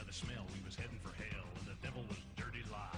the smell, we was heading for hell, and the devil was Dirty Lyle.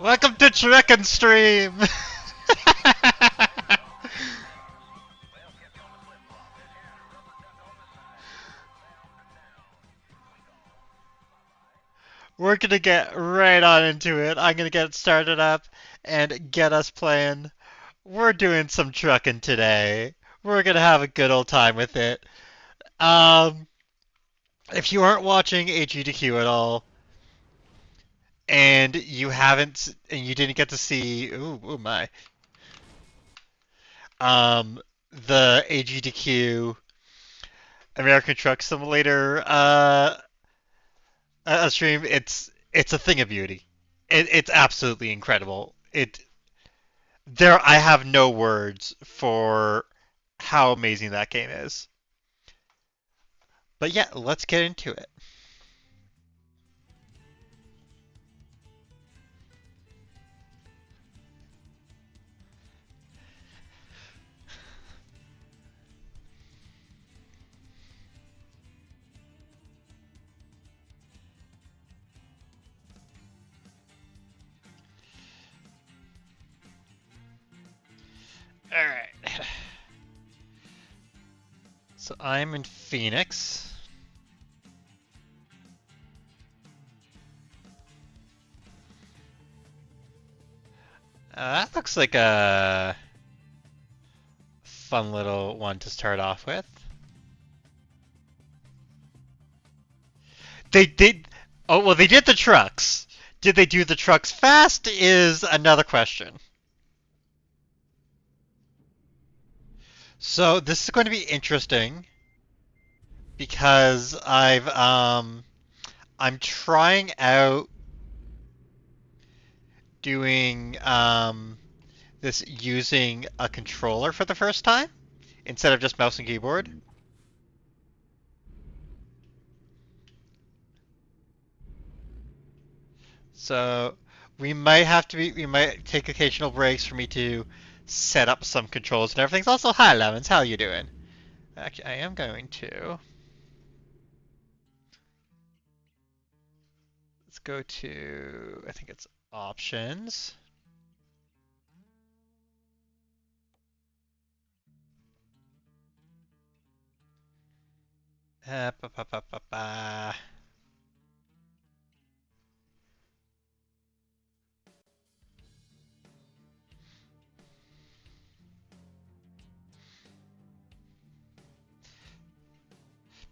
Welcome to Trekken Stream! We're gonna get right on into it. I'm gonna get it started up and get us playing. We're doing some trucking today. We're gonna have a good old time with it. Um, if you aren't watching AGDQ at all, and you didn't get to see, ooh my, the AGDQ American Truck Simulator stream, it's a thing of beauty. It's absolutely incredible. I have no words for how amazing that game is. But yeah, let's get into it. All right. So I'm in Phoenix. That looks like a fun little one to start off with. They did. Oh, well, they did the trucks. Did they do the trucks fast? Is another question. So this is going to be interesting because I'm trying out doing this using a controller for the first time instead of just mouse and keyboard. So we might take occasional breaks for me to set up some controls and everything. Also, hi Lemons, how you doing? Actually, I am going to. Let's go to, I think it's options. Ba, ba, ba, ba, ba.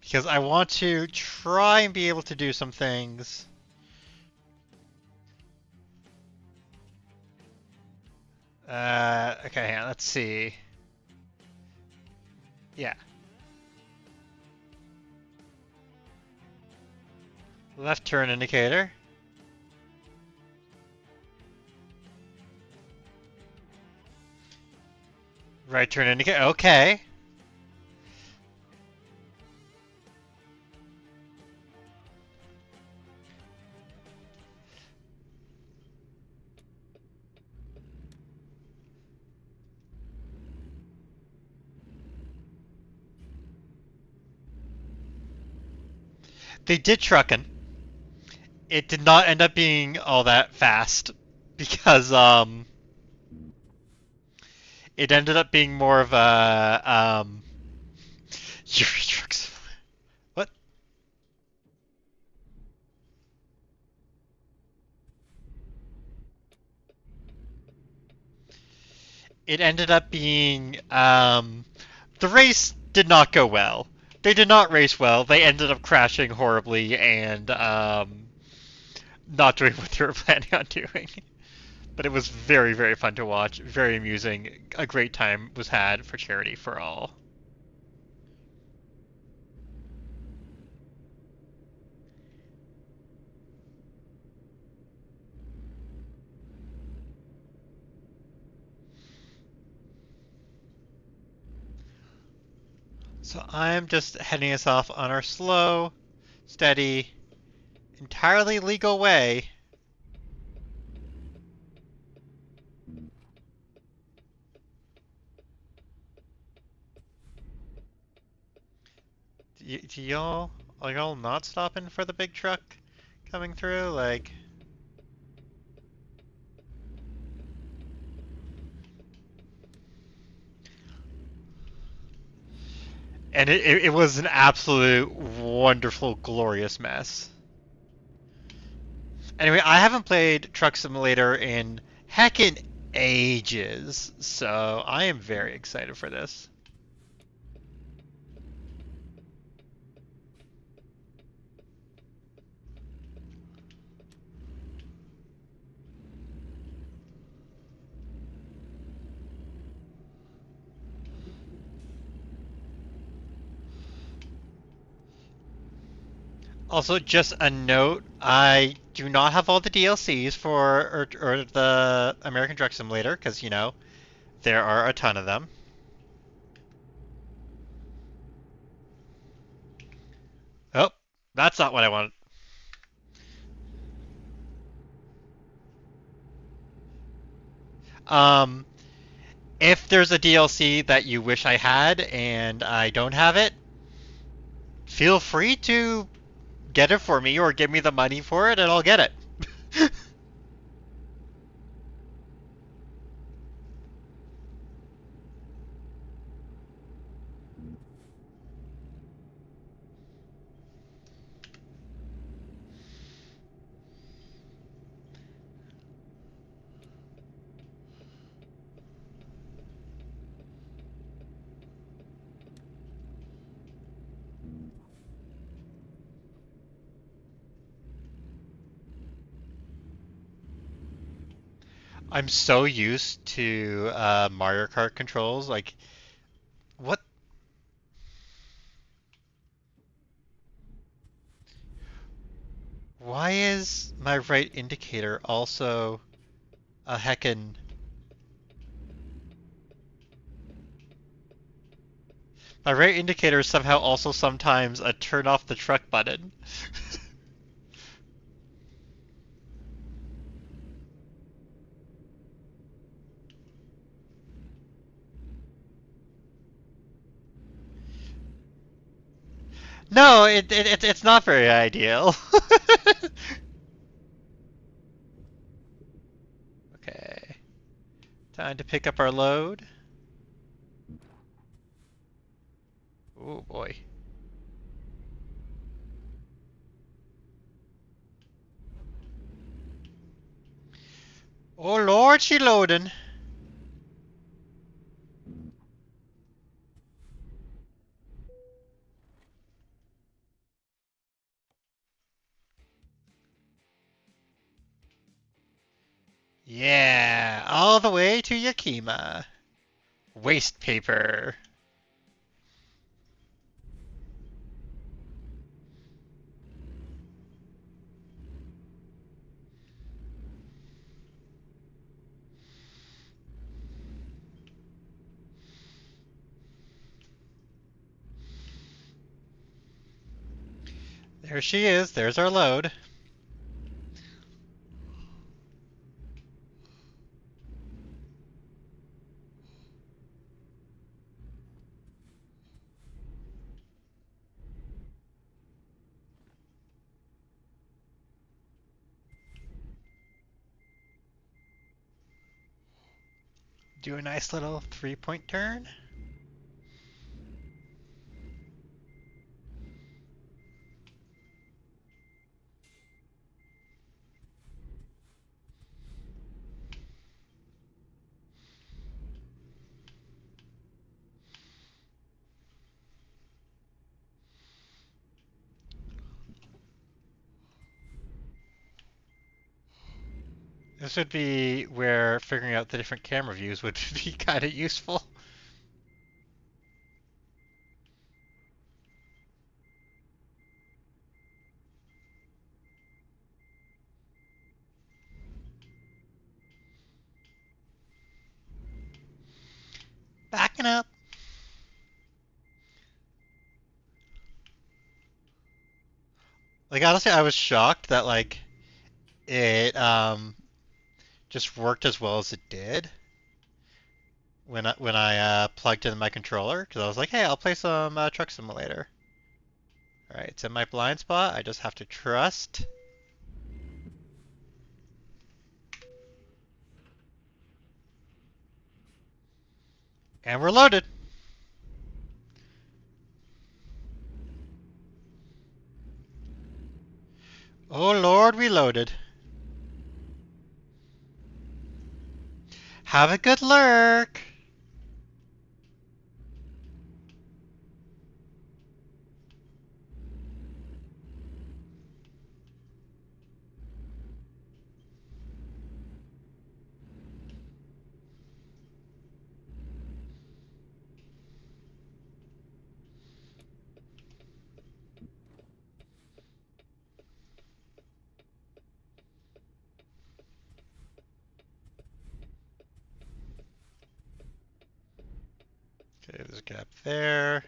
Because I want to try and be able to do some things. Okay, let's see. Yeah. Left turn indicator. Right turn indicator. Okay. They did truckin'. It did not end up being all that fast because it ended up being more of a Euro Truck Simulator. What? It ended up being the race did not go well. They did not race well. They ended up crashing horribly and not doing what they were planning on doing. But it was very, very fun to watch, very amusing. A great time was had for charity for all. So I'm just heading us off on our slow, steady, entirely legal way. Do y'all are y'all not stopping for the big truck coming through? Like, and it was an absolute wonderful, glorious mess. Anyway, I haven't played Truck Simulator in heckin' ages, so I am very excited for this. Also, just a note, I do not have all the DLCs for or the American Truck Simulator, because, you know, there are a ton of them. Oh, that's not what I wanted. Um, if there's a DLC that you wish I had and I don't have it, feel free to get it for me or give me the money for it and I'll get it. I'm so used to Mario Kart controls. Like, what? Why is my right indicator also a heckin'? My right indicator is somehow also sometimes a turn off the truck button. No, it's not very ideal. Okay, time to pick up our load. Oh boy. Oh Lord, she loading. all the way to Yakima. Waste paper. There she is. There's our load. Do a nice little 3-point turn. This would be where figuring out the different camera views would be kind of useful. Backing up. Like honestly, I was shocked that like it just worked as well as it did when I plugged in my controller because I was like, hey, I'll play some Truck Simulator. All right, it's in my blind spot. I just have to trust. And we're loaded. Oh Lord, we loaded. Have a good lurk. Okay, there's a gap there.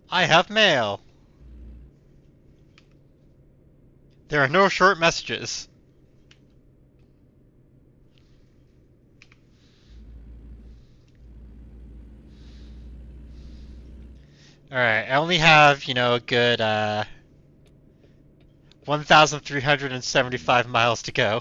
I have mail. There are no short messages. Alright, I only have, a good 1,375 miles to go.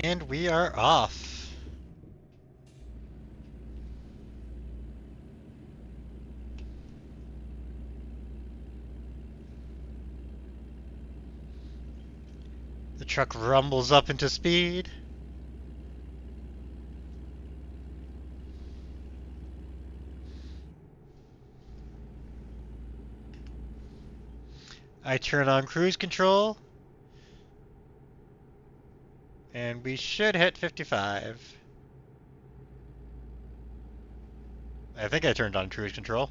And we are off. The truck rumbles up into speed. I turn on cruise control. And we should hit 55. I think I turned on cruise control.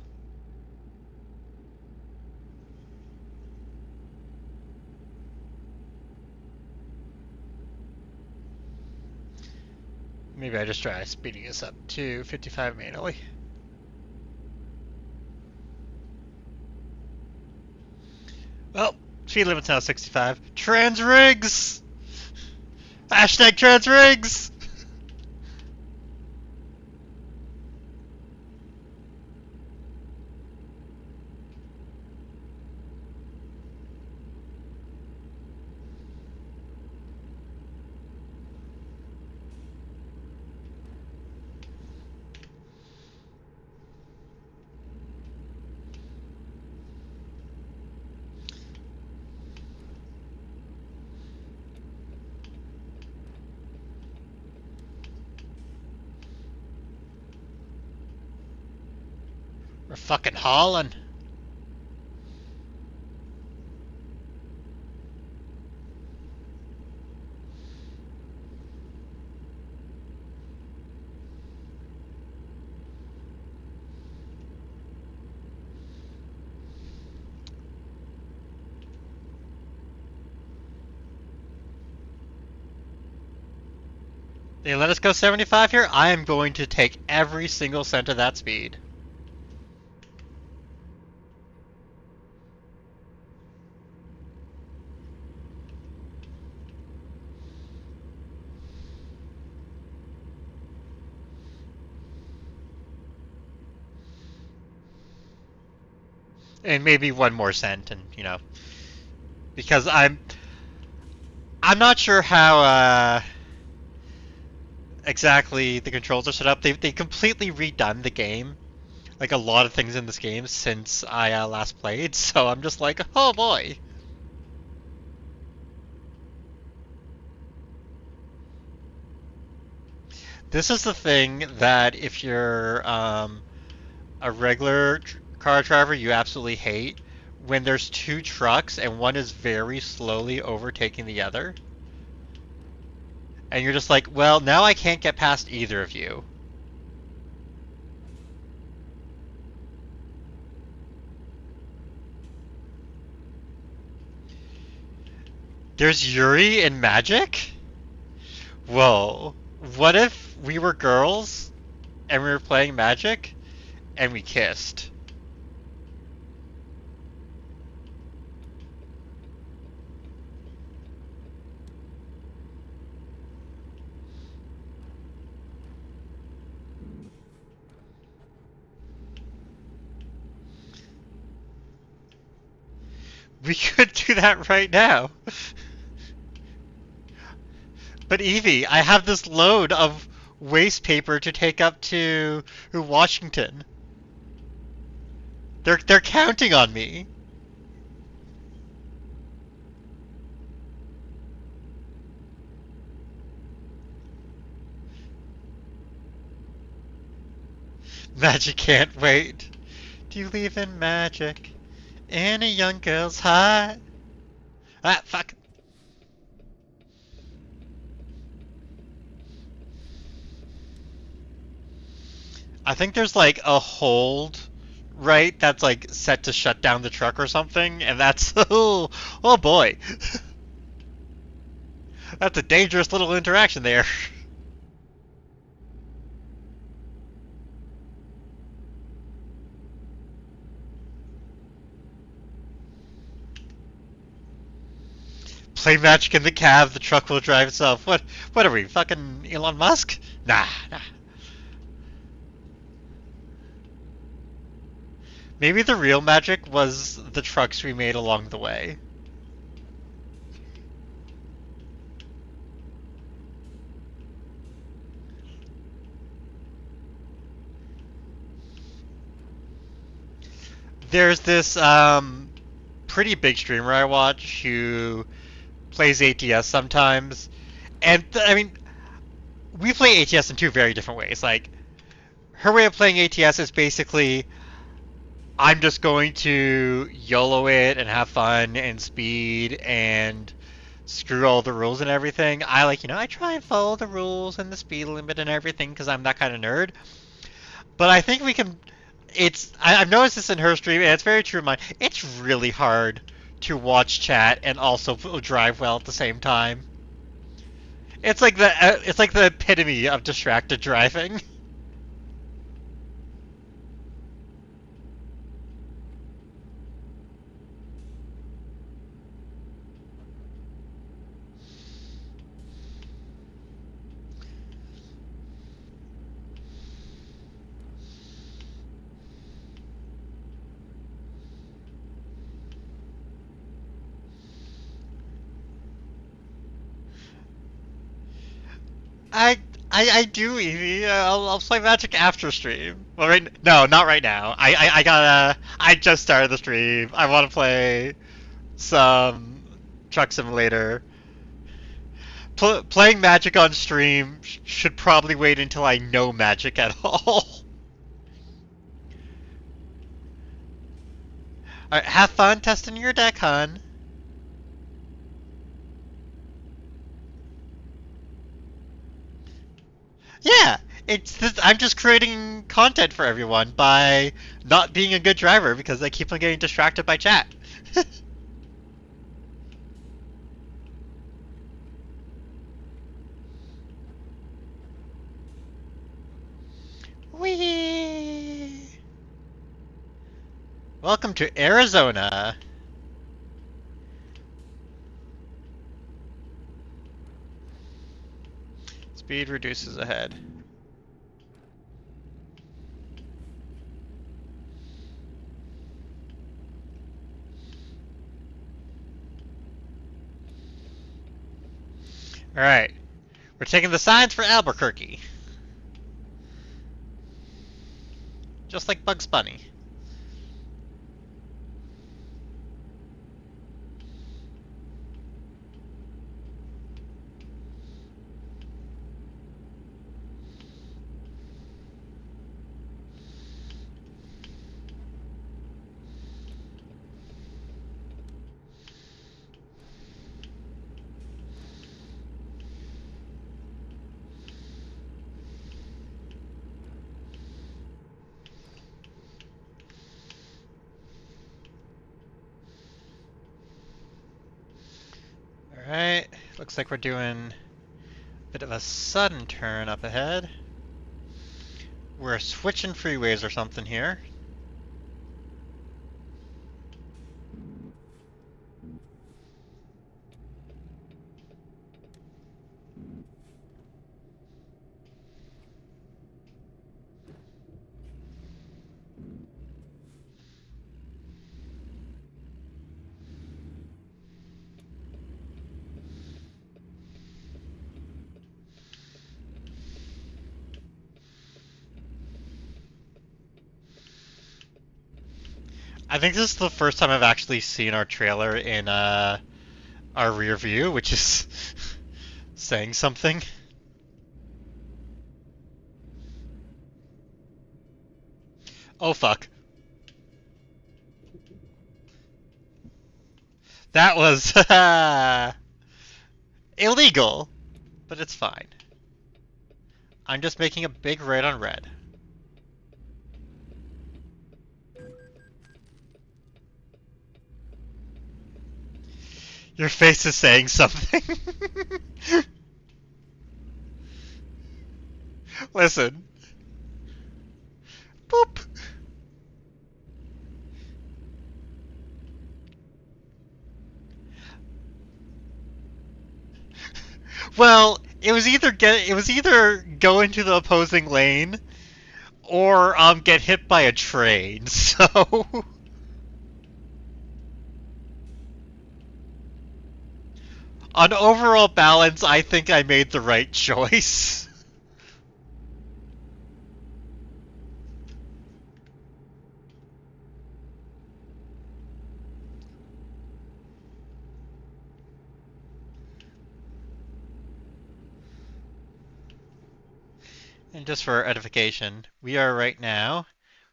Maybe I just try speeding this up to 55 manually. Well, speed limit's now 65. Trans rigs! Hashtag trans rigs! fucking hauling. They let us go 75 here. I am going to take every single cent of that speed. And maybe one more cent, and because I'm not sure how exactly the controls are set up. They completely redone the game, like a lot of things in this game since I last played. So I'm just like, oh boy. This is the thing that if you're a regular car driver, you absolutely hate when there's two trucks and one is very slowly overtaking the other. And you're just like, well, now I can't get past either of you. There's Yuri in Magic? Whoa. What if we were girls and we were playing Magic and we kissed? We could do that right now. But Evie, I have this load of waste paper to take up to Washington. They're counting on me. Magic can't wait. Do you believe in magic? In a young girl's heart? Ah, fuck. I think there's like a hold, right? That's like set to shut down the truck or something, and that's oh boy. That's a dangerous little interaction there. Play magic in the cab, the truck will drive itself. What are we, fucking Elon Musk? Nah. Maybe the real magic was the trucks we made along the way. There's this pretty big streamer I watch who plays ATS sometimes, and I mean, we play ATS in two very different ways. Like, her way of playing ATS is basically, I'm just going to YOLO it and have fun and speed and screw all the rules and everything. I I try and follow the rules and the speed limit and everything because I'm that kind of nerd. But I think we can. I've noticed this in her stream, and it's very true of mine. It's really hard to watch chat and also drive well at the same time. It's like the epitome of distracted driving. I do, Evie. I'll play Magic after stream. Well, no, not right now. I just started the stream. I want to play some Truck Simulator. Playing Magic on stream should probably wait until I know Magic at all. Alright, have fun testing your deck, hun. Yeah, I'm just creating content for everyone by not being a good driver because I keep on getting distracted by chat. Whee! Welcome to Arizona. Speed reduces ahead. Alright. We're taking the signs for Albuquerque. Just like Bugs Bunny. Alright, looks like we're doing a bit of a sudden turn up ahead. We're switching freeways or something here. I think this is the first time I've actually seen our trailer in our rear view, which is saying something. Oh fuck. That was illegal, but it's fine. I'm just making a big right on red. Your face is saying something. Listen. Boop. Well, it was either go into the opposing lane or get hit by a train. So on overall balance, I think I made the right choice. And just for edification, we are right now,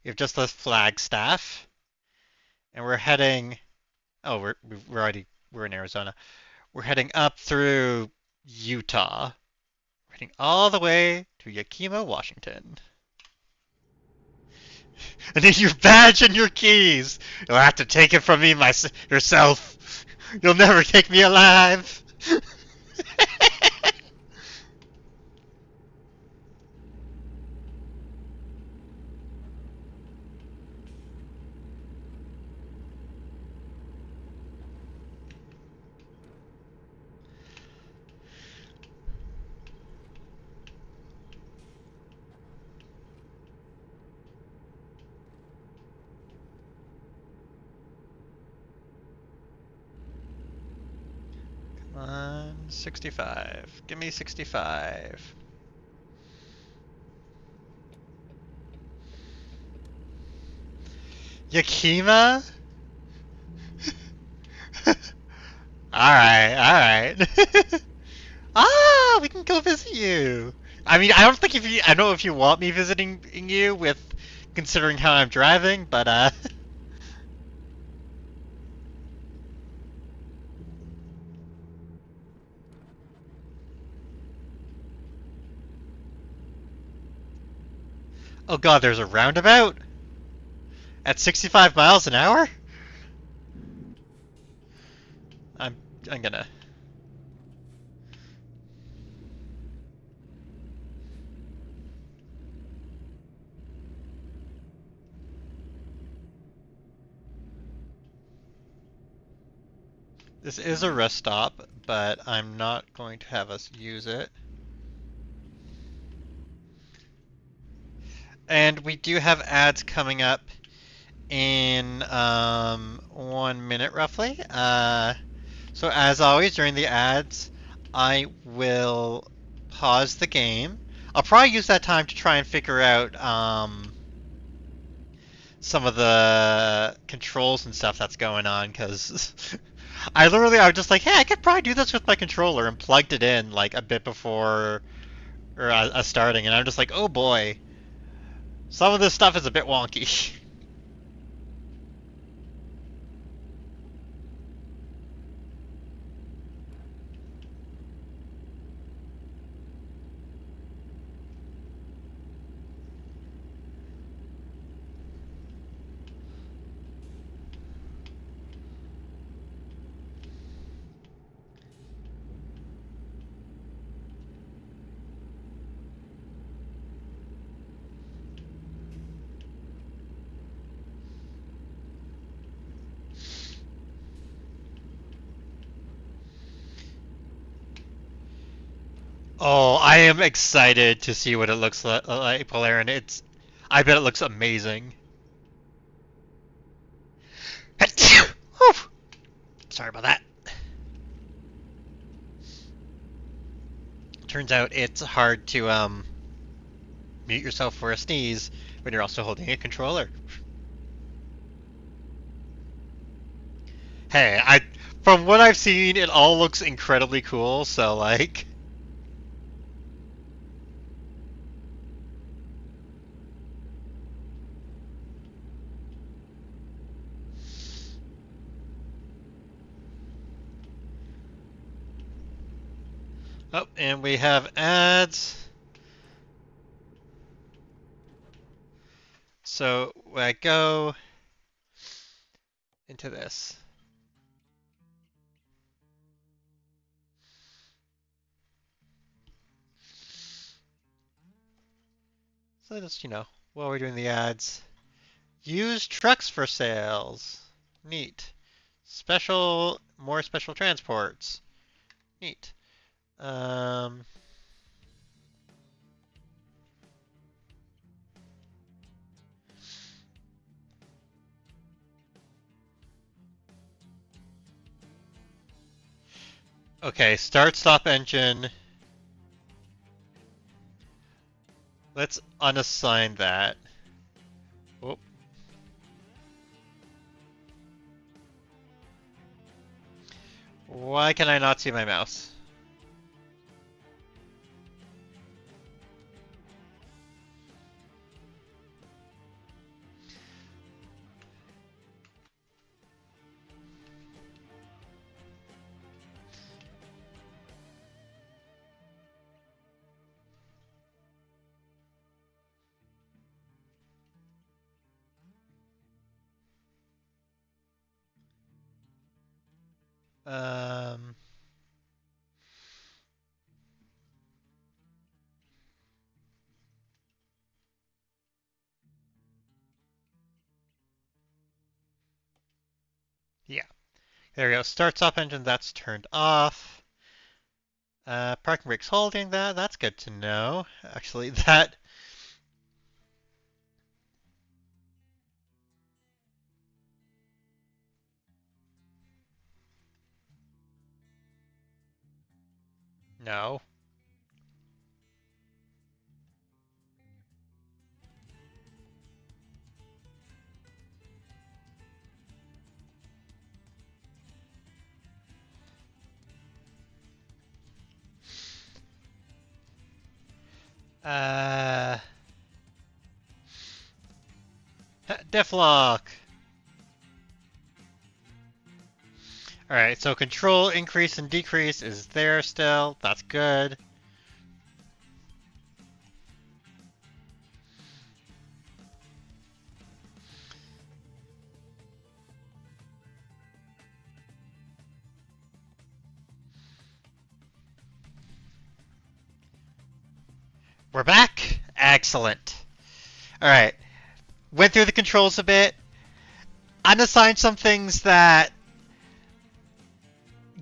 we have just left Flagstaff, and we're heading, oh, we're in Arizona. We're heading up through Utah. We're heading all the way to Yakima, Washington. I need your badge and your keys. You'll have to take it from me yourself. You'll never take me alive. Come on, 65. Give me 65. Yakima? Alright. Ah, we can go visit you. I mean, I don't know if you want me visiting you with considering how I'm driving, but Oh god, there's a roundabout? At 65 miles an hour? I'm I'm gonna. This is a rest stop, but I'm not going to have us use it. And we do have ads coming up in 1 minute roughly. So as always during the ads, I will pause the game. I'll probably use that time to try and figure out some of the controls and stuff that's going on because I was just like, hey, I could probably do this with my controller and plugged it in like a bit before or starting, and I'm just like, oh boy, some of this stuff is a bit wonky. Oh, I am excited to see what it looks like, Polarin. I bet it looks amazing. Sorry about that. Turns out it's hard to mute yourself for a sneeze when you're also holding a controller. Hey, from what I've seen, it all looks incredibly cool. So like. Oh, and we have ads. So I go into this. So just, while we're doing the ads, used trucks for sales. Neat. More special transports. Neat. Um, okay, start stop engine. Let's unassign that. Whoop. Why can I not see my mouse? Um, yeah. There we go. Start stop engine, that's turned off. Parking brake's holding that. That's good to know. Actually, that. No. Uh. Diff lock. Alright, so control increase and decrease is there still. That's good. We're back. Excellent. All right. Went through the controls a bit. Unassigned some things that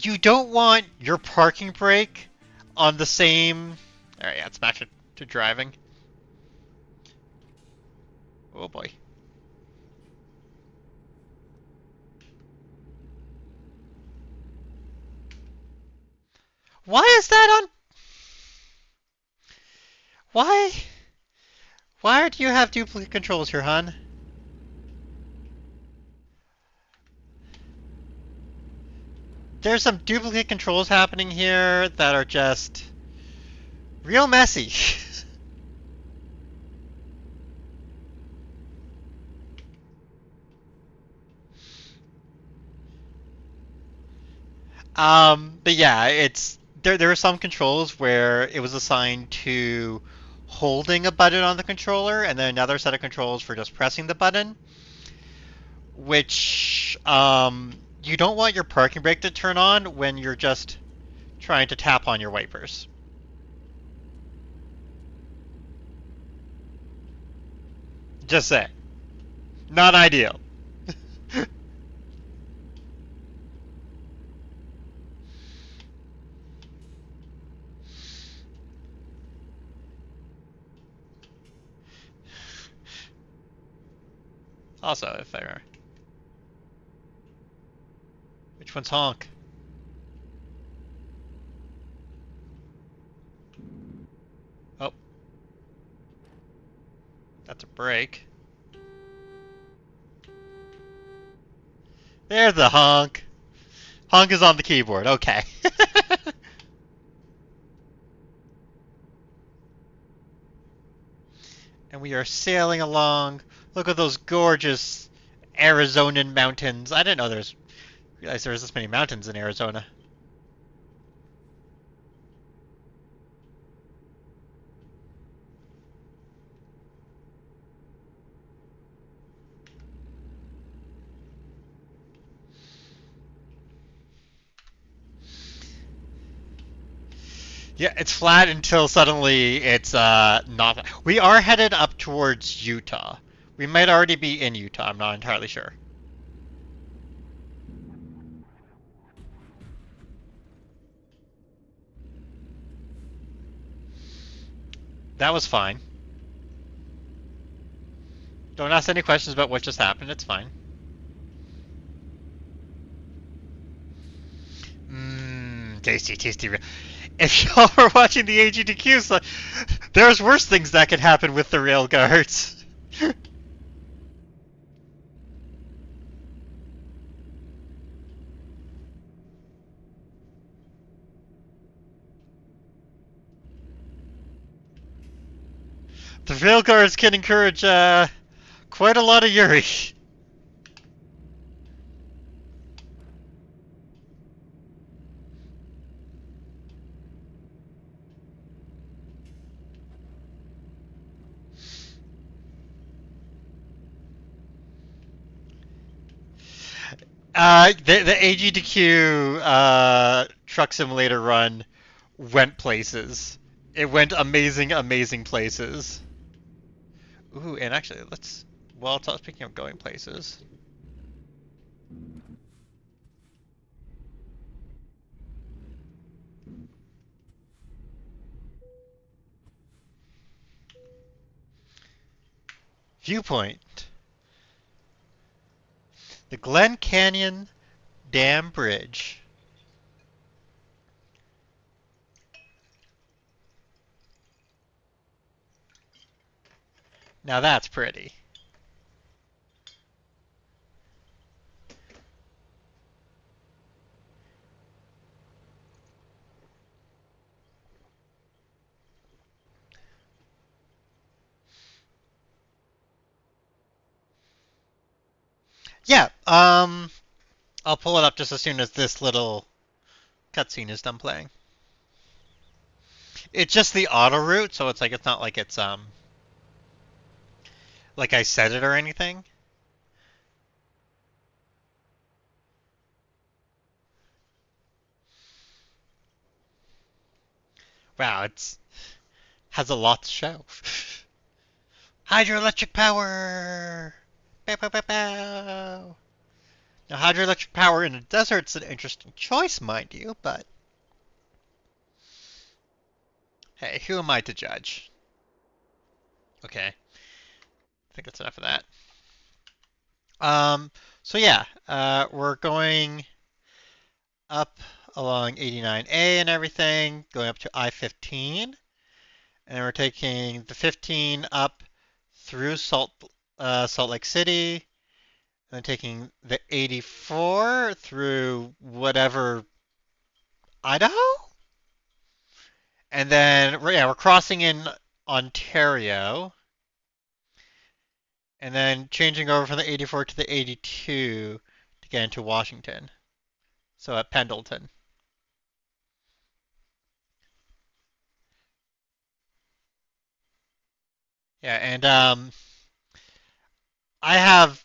you don't want your parking brake on the same. All right, yeah, let's match it to driving. Oh boy. Why is that on? Why? Why do you have duplicate controls here, hon? There's some duplicate controls happening here that are just real messy. but yeah, it's there. There are some controls where it was assigned to holding a button on the controller, and then another set of controls for just pressing the button. Which you don't want your parking brake to turn on when you're just trying to tap on your wipers. Just say, not ideal. Also, if I remember, which one's honk? Oh, that's a brake. There's the honk. Honk is on the keyboard. Okay. And we are sailing along. Look at those gorgeous Arizonan mountains. I didn't know realize there was this many mountains in Arizona. Yeah, it's flat until suddenly it's not. We are headed up towards Utah. We might already be in Utah. I'm not entirely sure. That was fine. Don't ask any questions about what just happened. It's fine. Mmm, tasty, tasty. If y'all were watching the AGDQs, there's worse things that could happen with the rail guards. The rail guards can encourage quite a lot of Yuri. The AGDQ truck simulator run went places. It went amazing, amazing places. Ooh, and actually, well, speaking of going places. Viewpoint. The Glen Canyon Dam Bridge. Now that's pretty. Yeah, I'll pull it up just as soon as this little cutscene is done playing. It's just the auto route, so it's not like it's like I said it or anything. Wow, it's has a lot to show. Hydroelectric power! Bow, bow, bow, bow. Now, hydroelectric power in a desert's an interesting choice, mind you, but hey, who am I to judge? Okay, I think that's enough of that. Um, so yeah, we're going up along 89A and everything, going up to I-15, and we're taking the 15 up through Salt Lake City, and then taking the 84 through whatever Idaho, and then we're crossing in Ontario, and then changing over from the 84 to the 82 to get into Washington. So at Pendleton. Yeah, and I have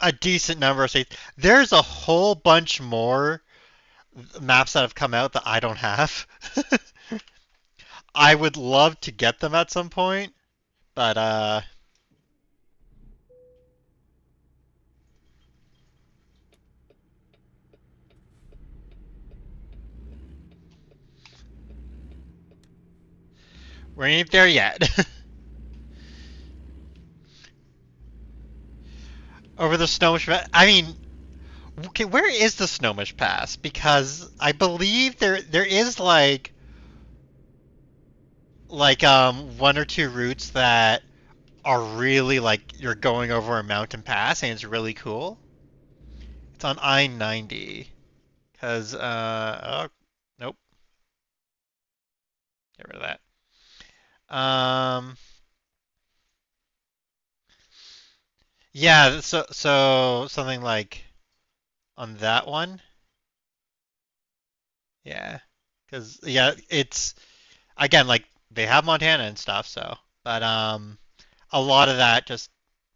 a decent number of states. There's a whole bunch more maps that have come out that I don't have. I would love to get them at some point, but we ain't there yet. Over the Snohomish, I mean, okay, where is the Snohomish Pass? Because I believe there is one or two routes that are really like you're going over a mountain pass and it's really cool. It's on I-90. Cause oh, nope, get rid of that. Yeah, so something like on that one. Yeah. Cause yeah, it's again like they have Montana and stuff, so but a lot of that just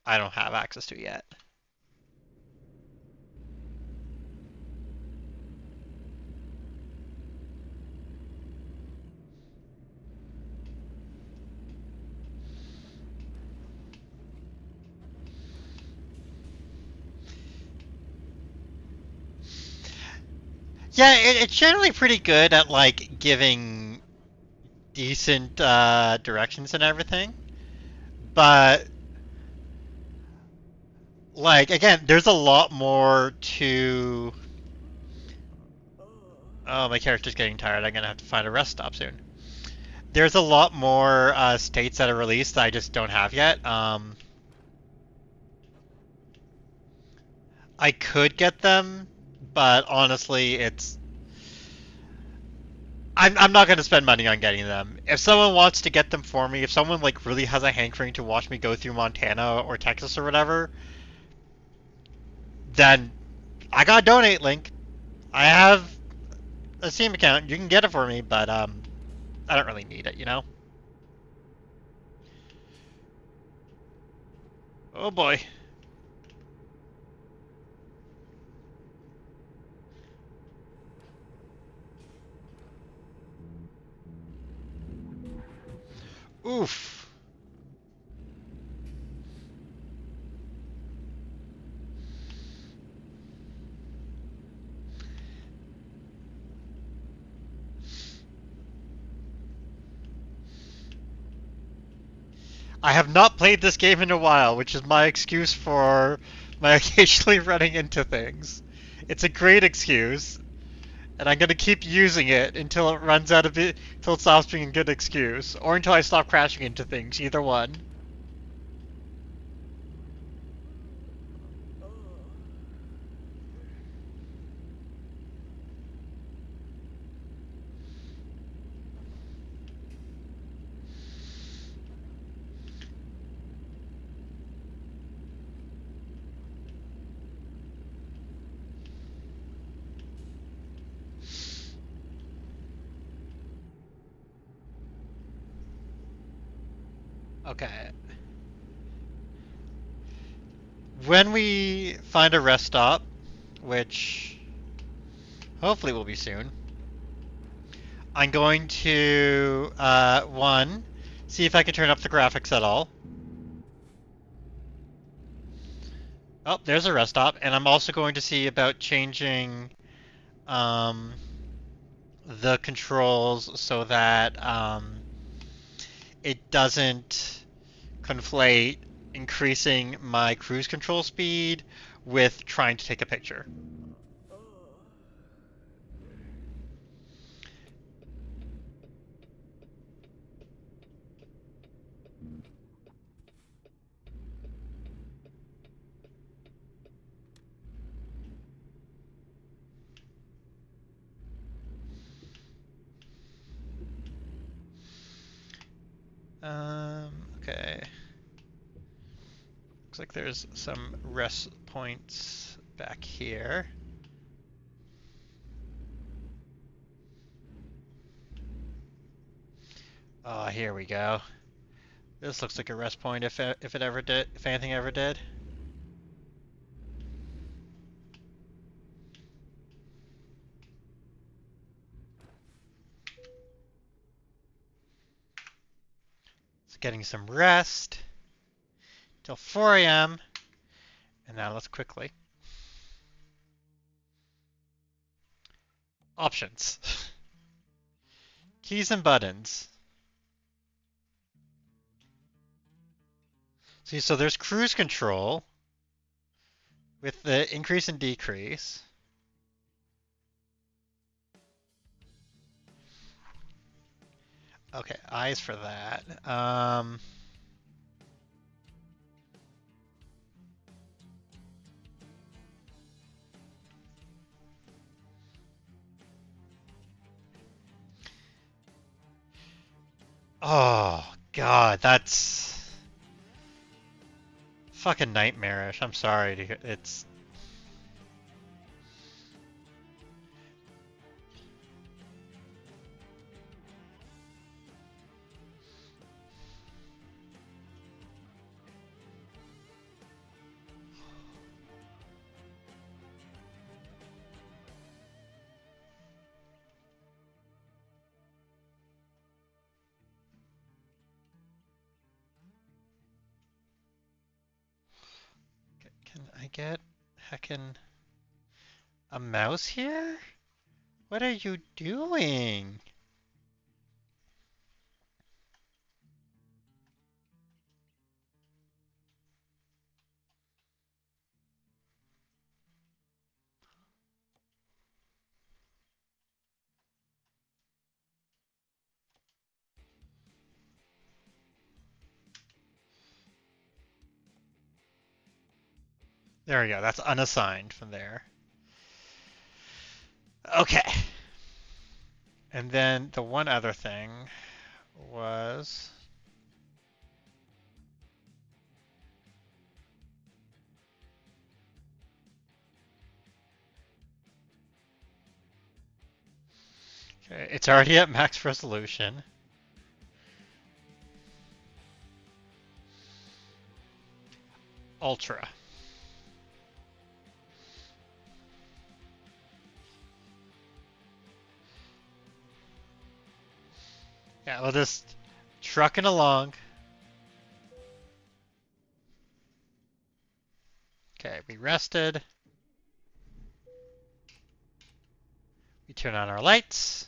I don't have access to yet. Yeah, it's generally pretty good at like giving decent directions and everything. But like again, there's a lot more to. Oh, my character's getting tired. I'm gonna have to find a rest stop soon. There's a lot more states that are released that I just don't have yet. I could get them, but honestly, I'm not gonna spend money on getting them. If someone wants to get them for me, if someone like really has a hankering to watch me go through Montana or Texas or whatever, then I got a donate link. I have a Steam account. You can get it for me, but I don't really need it, you know? Oh boy. Oof. I have not played this game in a while, which is my excuse for my occasionally running into things. It's a great excuse, and I'm gonna keep using it until it runs out of it, until it stops being a good excuse, or until I stop crashing into things. Either one. Okay. When we find a rest stop, which hopefully will be soon, I'm going to, one, see if I can turn up the graphics at all. Oh, there's a rest stop. And I'm also going to see about changing um, the controls so that it doesn't conflate increasing my cruise control speed with trying to take a picture. Okay. Looks like there's some rest points back here. Oh, here we go. This looks like a rest point if it ever did, if anything ever did. It's getting some rest till 4 a.m. And now let's quickly. Options. Keys and buttons. See, so there's cruise control with the increase and decrease. Okay, eyes for that. Oh, God, that's fucking nightmarish. I'm sorry to hear. It's. Can I get heckin' a mouse here? What are you doing? There we go. That's unassigned from there. Okay. And then the one other thing was. Okay, it's already at max resolution. Ultra. Yeah, we'll just trucking along. Okay, we rested. We turn on our lights.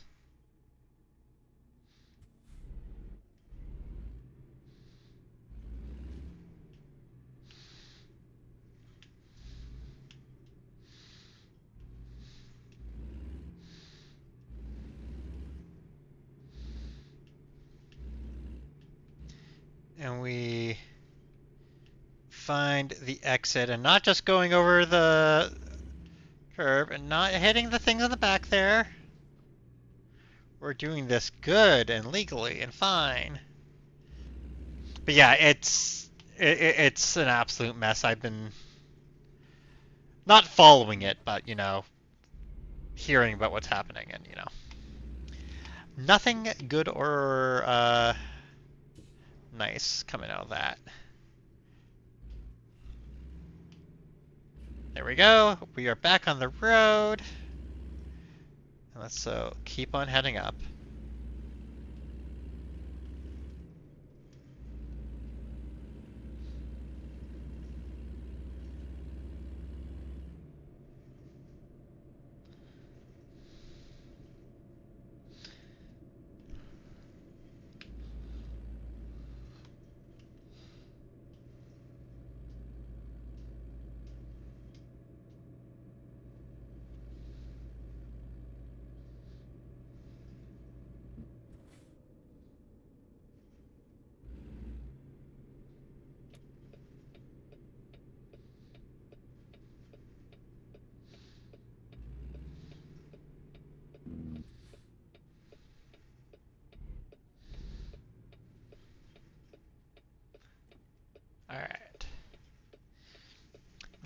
And we find the exit and not just going over the curb and not hitting the things in the back there. We're doing this good and legally and fine. But yeah, it's an absolute mess. I've been not following it, but hearing about what's happening and nothing good or nice coming out of that. There we go. We are back on the road. And let's keep on heading up.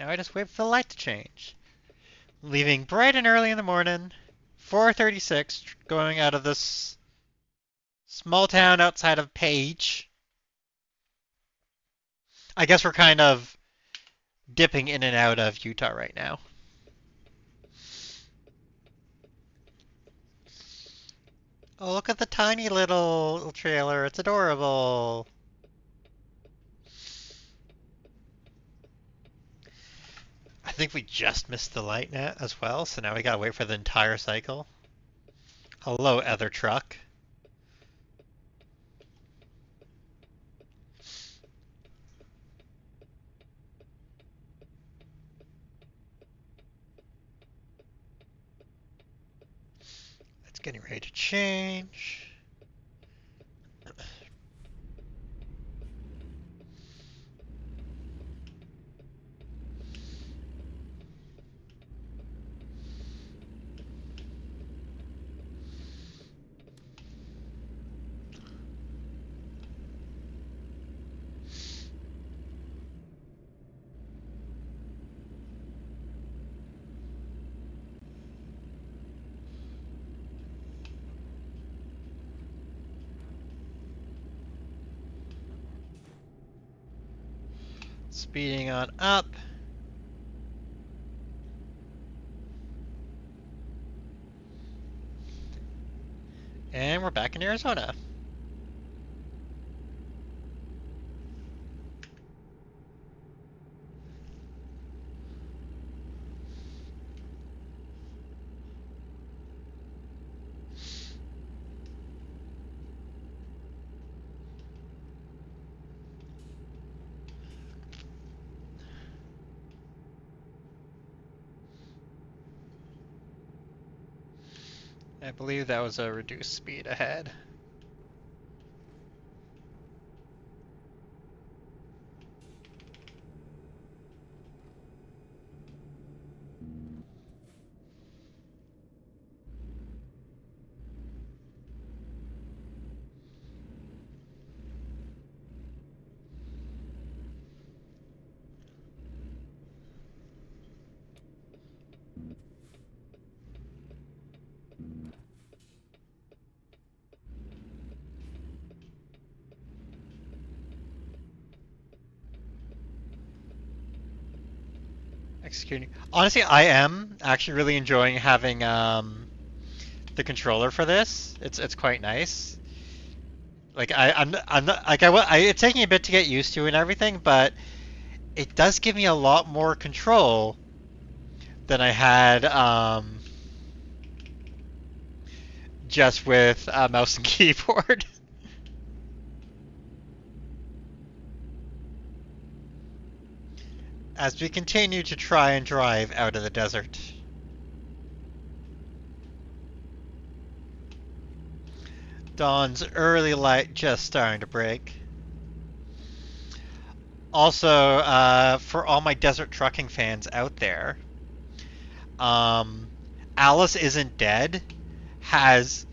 Now I just wait for the light to change. Leaving bright and early in the morning, 4:36, going out of this small town outside of Page. I guess we're kind of dipping in and out of Utah right now. Oh, look at the tiny little trailer. It's adorable. I think we just missed the light net as well, so now we gotta wait for the entire cycle. Hello, other truck. It's getting ready to change. Speeding on up. And we're back in Arizona. I believe that was a reduced speed ahead. Executing. Honestly, I am actually really enjoying having the controller for this. It's quite nice. Like I'm not like it's taking a bit to get used to and everything, but it does give me a lot more control than I had just with mouse and keyboard. As we continue to try and drive out of the desert. Dawn's early light just starting to break. Also, for all my desert trucking fans out there, Alice Isn't Dead has,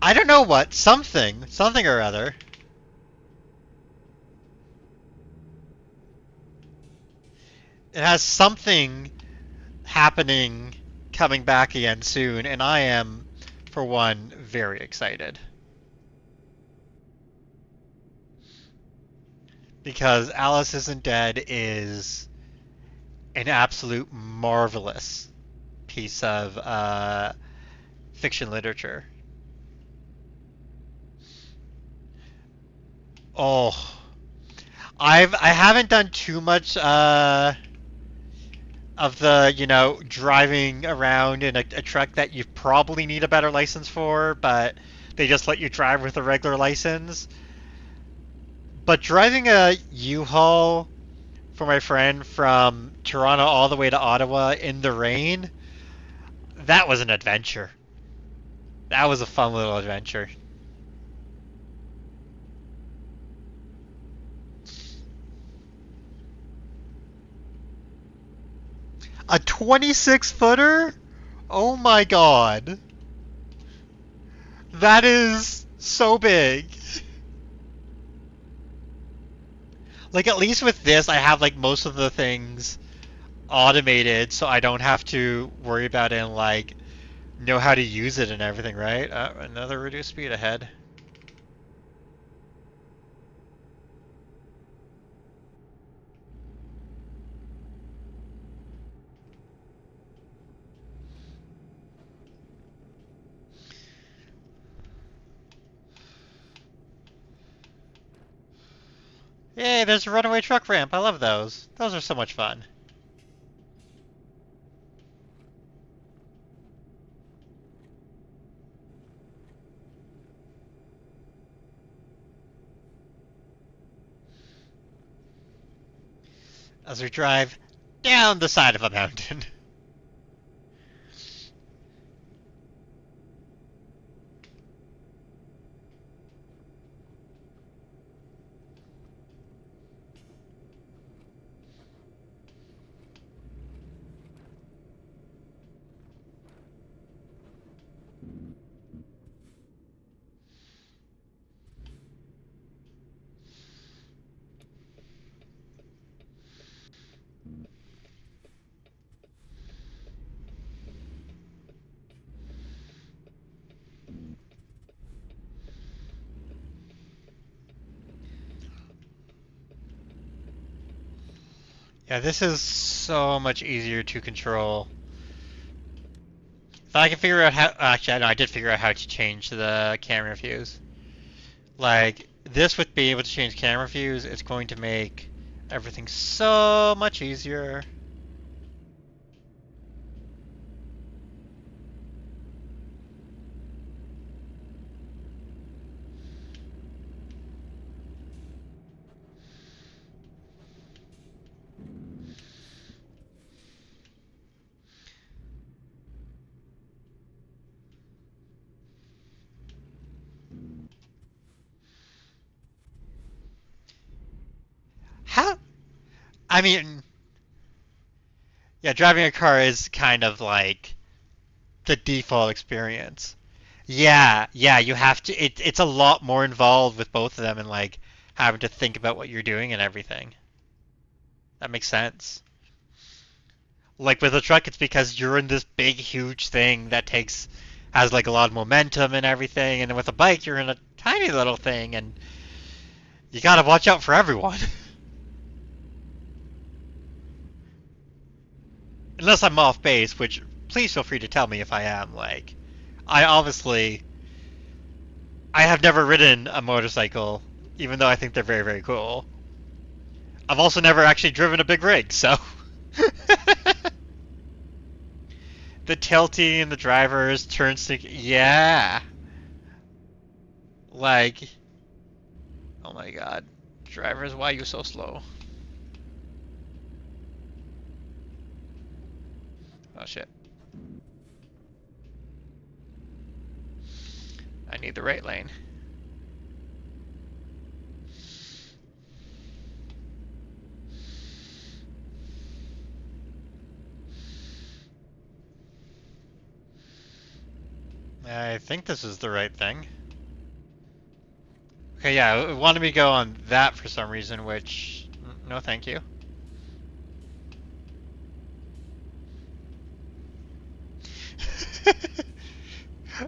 I don't know what, something or other. It has something happening coming back again soon, and I am, for one, very excited. Because Alice Isn't Dead is an absolute marvelous piece of fiction literature. Oh, I haven't done too much of the, driving around in a truck that you probably need a better license for, but they just let you drive with a regular license. But driving a U-Haul for my friend from Toronto all the way to Ottawa in the rain, that was an adventure. That was a fun little adventure. A 26-footer? Oh my god. That is so big. Like, at least with this, I have, like, most of the things automated, so I don't have to worry about it and, like, know how to use it and everything, right? Another reduced speed ahead. Yay, there's a runaway truck ramp. I love those. Those are so much fun. As we drive down the side of a mountain. Yeah, this is so much easier to control. If I can figure out how... Actually, no, I did figure out how to change the camera views. Like, this with being able to change camera views is going to make everything so much easier. How... I mean... Yeah, driving a car is kind of like the default experience. Yeah, you have to... it's a lot more involved with both of them and, like, having to think about what you're doing and everything. That makes sense. Like, with a truck, it's because you're in this big, huge thing that has, like, a lot of momentum and everything, and then with a bike, you're in a tiny little thing, and you gotta watch out for everyone. Unless I'm off base, which, please feel free to tell me if I am, like... I obviously... I have never ridden a motorcycle, even though I think they're very, very cool. I've also never actually driven a big rig, so... The tilting, the drivers, turn stick... Yeah! Like... Oh my god. Drivers, why are you so slow? Oh shit. I need the right lane. I think this is the right thing. Okay, yeah, it wanted me to go on that for some reason, which... No, thank you.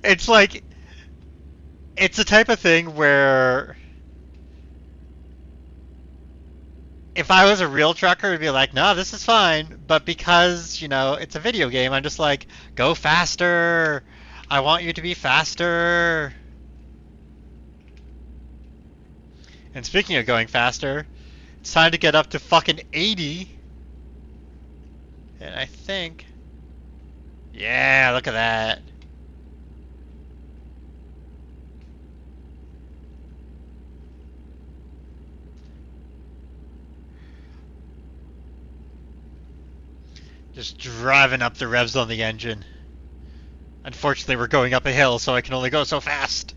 It's like... It's the type of thing where... If I was a real trucker, it'd be like, no, this is fine. But because, it's a video game, I'm just like, go faster. I want you to be faster. And speaking of going faster, it's time to get up to fucking 80. And I think... Yeah, look at that. Just driving up the revs on the engine. Unfortunately, we're going up a hill, so I can only go so fast.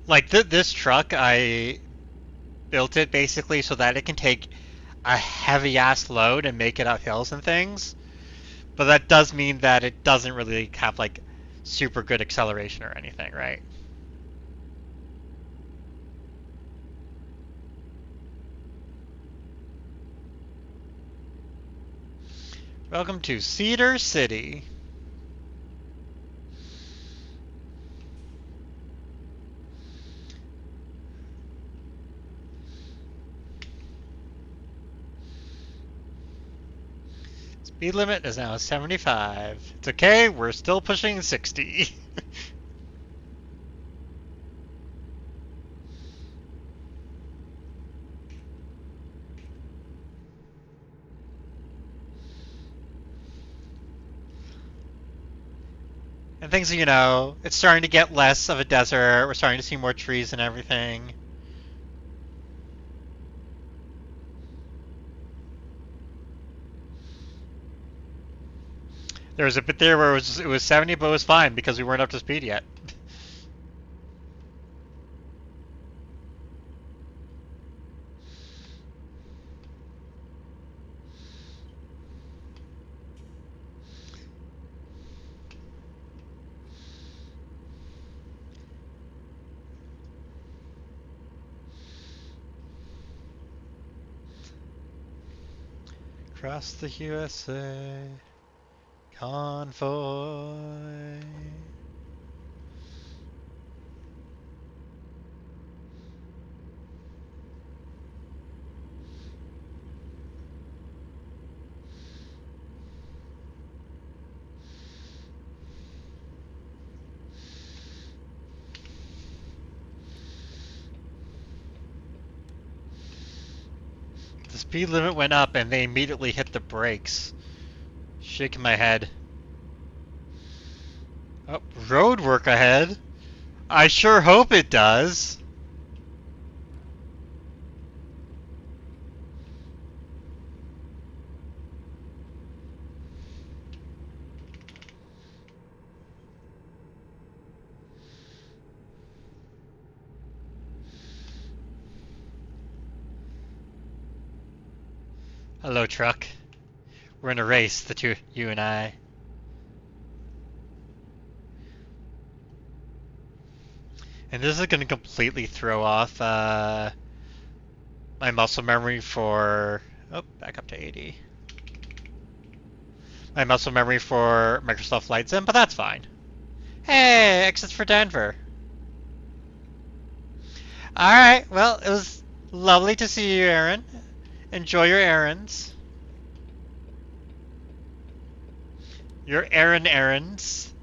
Like, this truck, I built it basically so that it can take a heavy ass load and make it up hills and things. But that does mean that it doesn't really have like super good acceleration or anything, right? Welcome to Cedar City. Speed limit is now 75. It's okay, we're still pushing 60. And things, you know, it's starting to get less of a desert. We're starting to see more trees and everything. There was a bit there where it was 70, but it was fine because we weren't up to speed yet. Across the USA, convoy. The speed limit went up and they immediately hit the brakes. Shaking my head. Oh, road work ahead. I sure hope it does. Hello, truck. We're in a race, the two, you and I. And this is going to completely throw off my muscle memory for... Oh, back up to 80. My muscle memory for Microsoft Flight Sim, but that's fine. Hey, exits for Denver. Alright, well, it was lovely to see you, Aaron. Enjoy your errands. Your errands.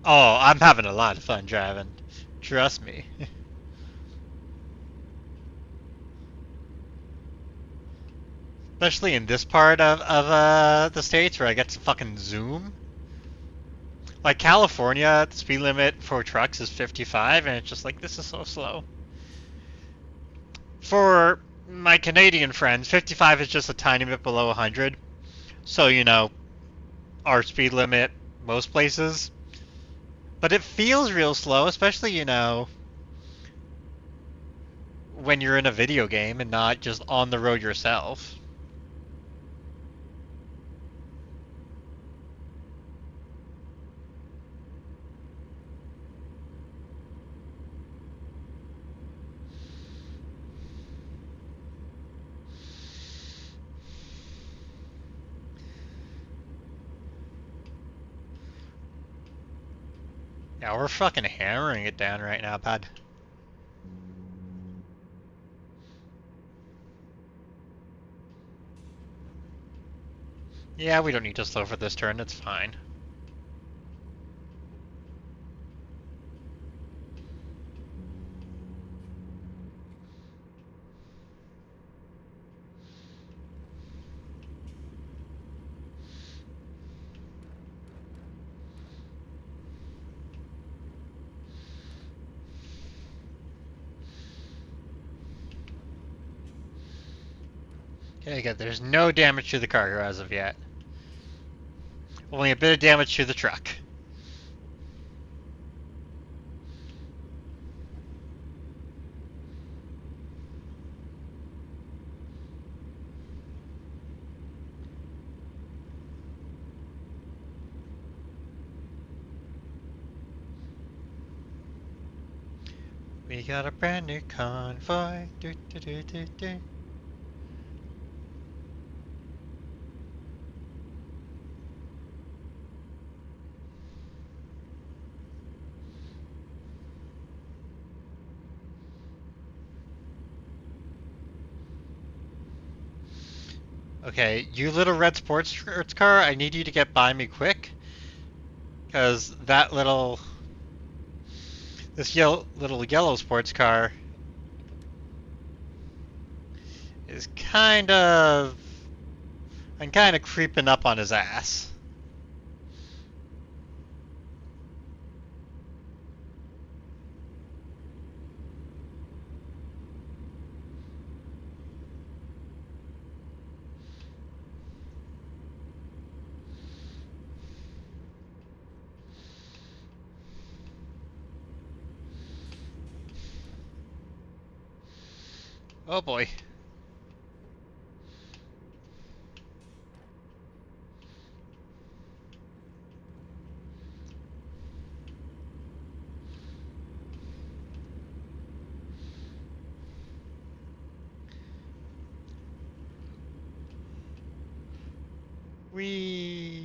Oh, I'm having a lot of fun driving. Trust me. Especially in this part of the States where I get to fucking zoom. Like California, the speed limit for trucks is 55, and it's just like, this is so slow. For my Canadian friends, 55 is just a tiny bit below 100. So, you know, our speed limit most places. But it feels real slow, especially, you know, when you're in a video game and not just on the road yourself. Yeah, we're fucking hammering it down right now, bud. Yeah, we don't need to slow for this turn, it's fine. Okay, good. There's no damage to the cargo as of yet. Only a bit of damage to the truck. We got a brand new convoy. Do, do, do, do, do. Okay, you little red sports car, I need you to get by me quick. Because that little... This little yellow sports car is kind of... I'm kind of creeping up on his ass. Oh boy. We...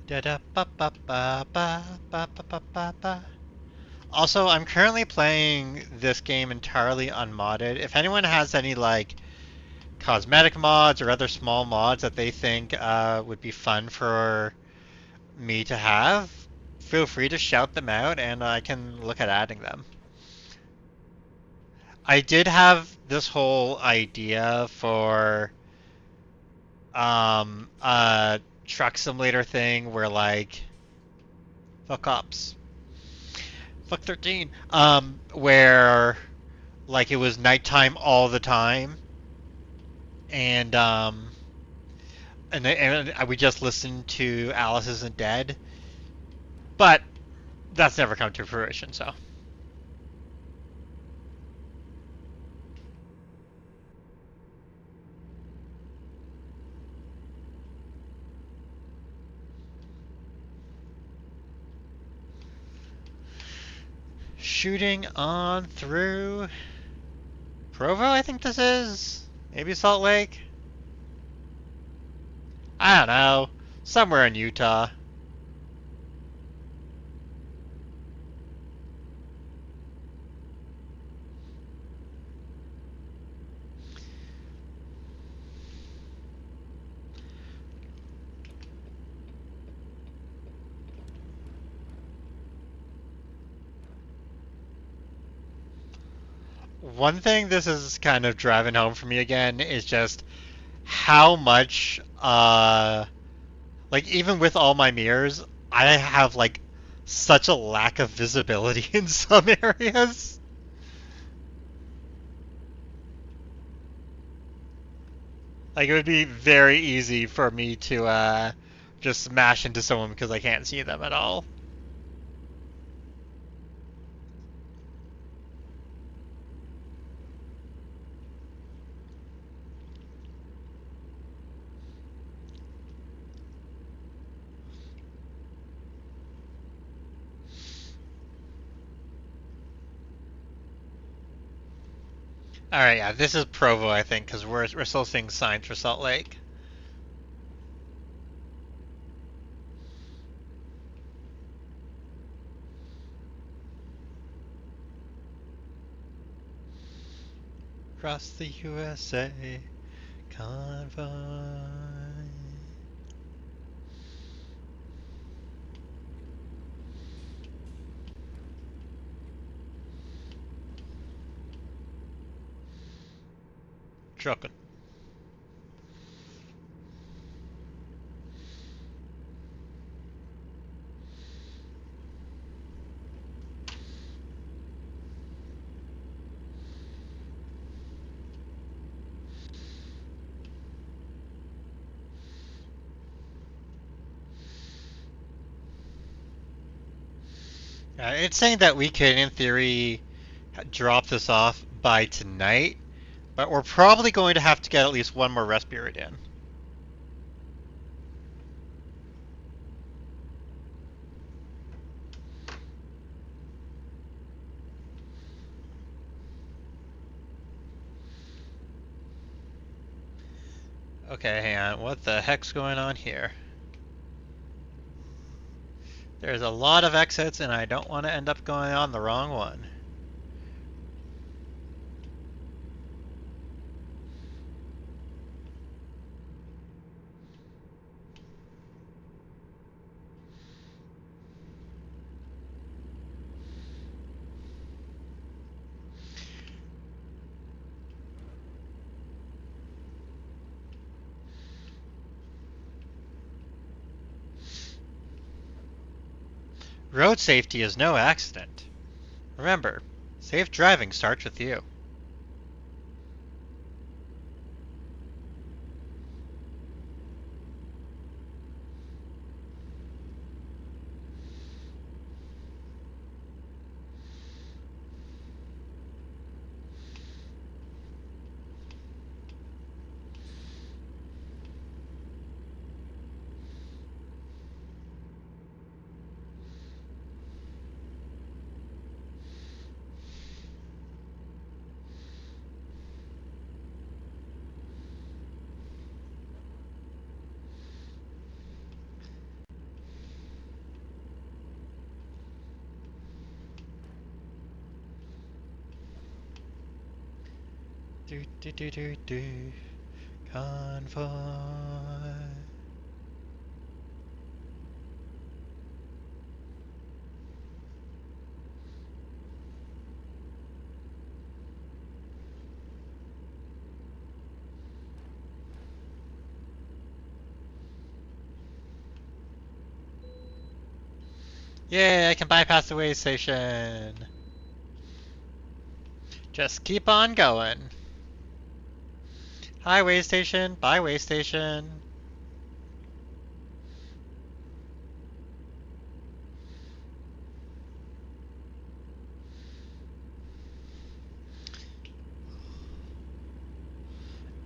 Da da ba ba ba ba ba ba ba ba ba. Also, I'm currently playing this game entirely unmodded. If anyone has any like cosmetic mods or other small mods that they think would be fun for me to have, feel free to shout them out and I can look at adding them. I did have this whole idea for a truck simulator thing where like fuck ops. Fuck 13. Where like it was nighttime all the time and and we just listened to Alice Isn't Dead. But that's never come to fruition, so. Shooting on through Provo, I think this is. Maybe Salt Lake. I don't know. Somewhere in Utah. One thing this is kind of driving home for me again is just how much, like even with all my mirrors, I have like such a lack of visibility in some areas. Like it would be very easy for me to just smash into someone because I can't see them at all. All right, yeah, this is Provo, I think, because we're still seeing signs for Salt Lake. Across the USA, convoy. Trucking. It's saying that we could, in theory, drop this off by tonight, but we're probably going to have to get at least one more rest period in. Okay, hang on. What the heck's going on here? There's a lot of exits, and I don't want to end up going on the wrong one. Road safety is no accident. Remember, safe driving starts with you. Do do do do do. Convoy. Yay, I can bypass the way station. Just keep on going. Highway station, byway station.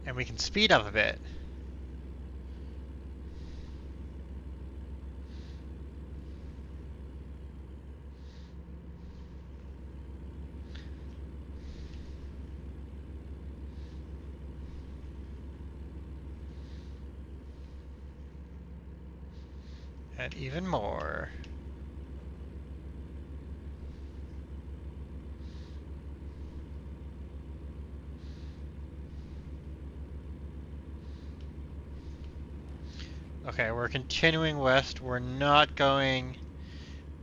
And we can speed up a bit. And even more. Okay, we're continuing west. We're not going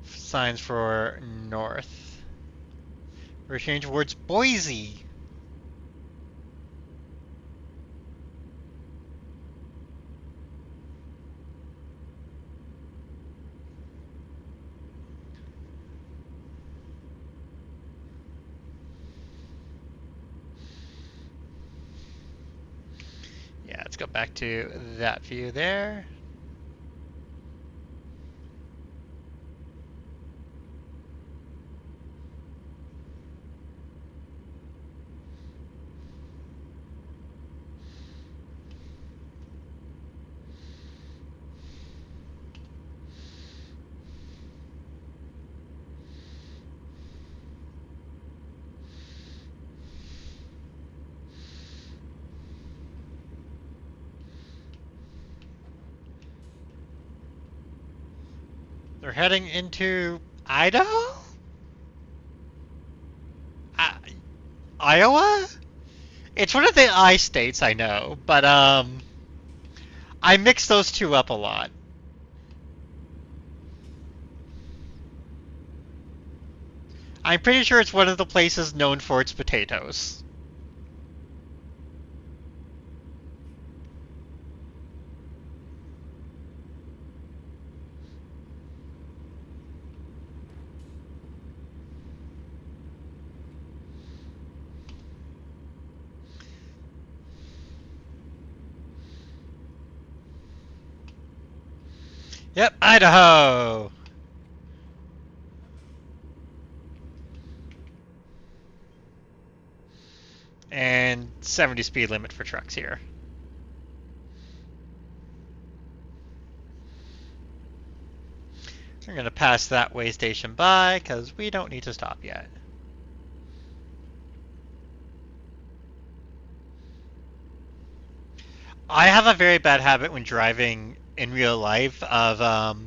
signs for north. We're changing towards Boise. Yeah, let's go back to that view there. They're heading into Idaho? Iowa? It's one of the I states, I know, but I mix those two up a lot. I'm pretty sure it's one of the places known for its potatoes. Yep, Idaho! And 70 speed limit for trucks here. We're going to pass that way station by because we don't need to stop yet. I have a very bad habit when driving in real life of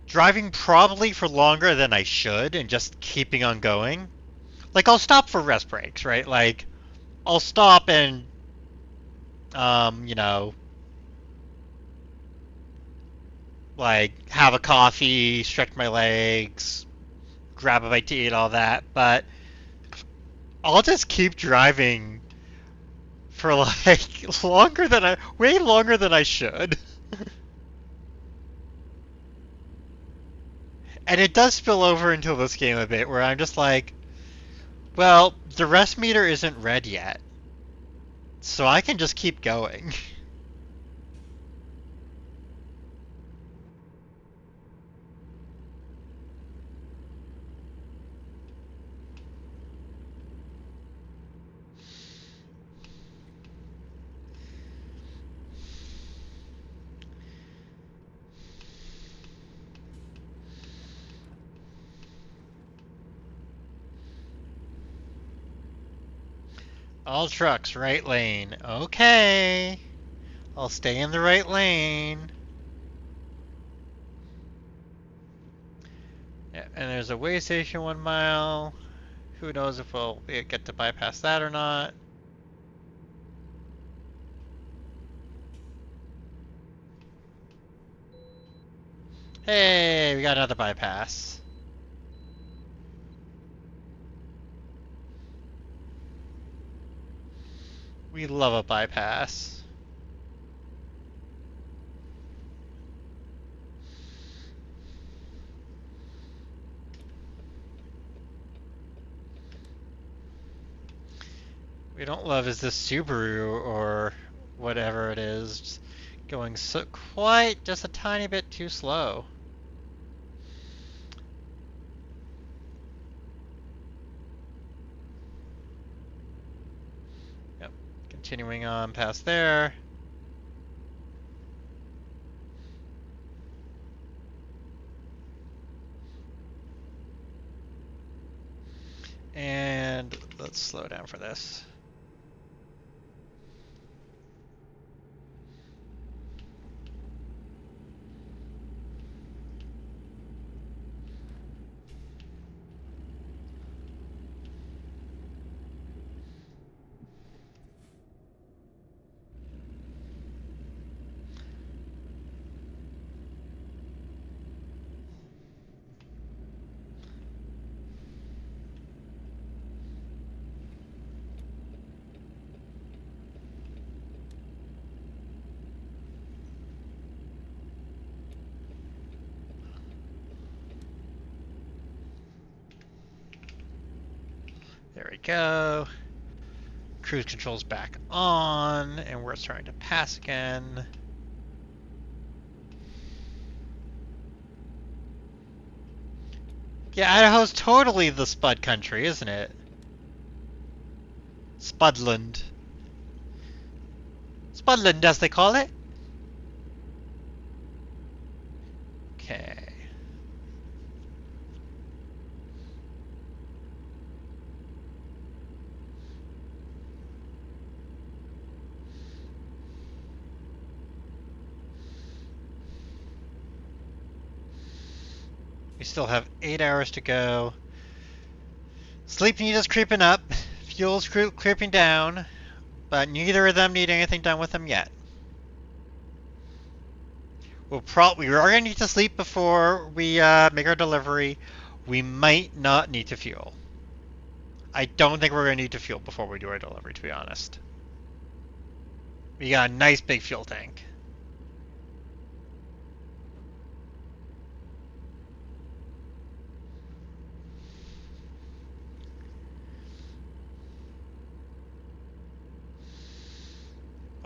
driving probably for longer than I should and just keeping on going. Like, I'll stop for rest breaks, right? Like, I'll stop and, you know, like, have a coffee, stretch my legs, grab a bite to eat, all that. But I'll just keep driving for, like, way longer than I should. And it does spill over into this game a bit, where I'm just like, well, the rest meter isn't red yet, so I can just keep going. All trucks, right lane. Okay. I'll stay in the right lane. Yeah, and there's a way station 1 mile. Who knows if we'll get to bypass that or not. Hey, we got another bypass. We love a bypass. We don't love is this Subaru or whatever it is just going so quite just a tiny bit too slow. Yep, continuing on past there. And let's slow down for this. There we go. Cruise control's back on, and we're starting to pass again. Yeah, Idaho's totally the Spud country, isn't it? Spudland. Spudland, as they call it. Okay. We still have 8 hours to go. Sleep need is creeping up. Fuel's creeping down. But neither of them need anything done with them yet. We are going to need to sleep before we make our delivery. We might not need to fuel. I don't think we're going to need to fuel before we do our delivery, to be honest. We got a nice big fuel tank.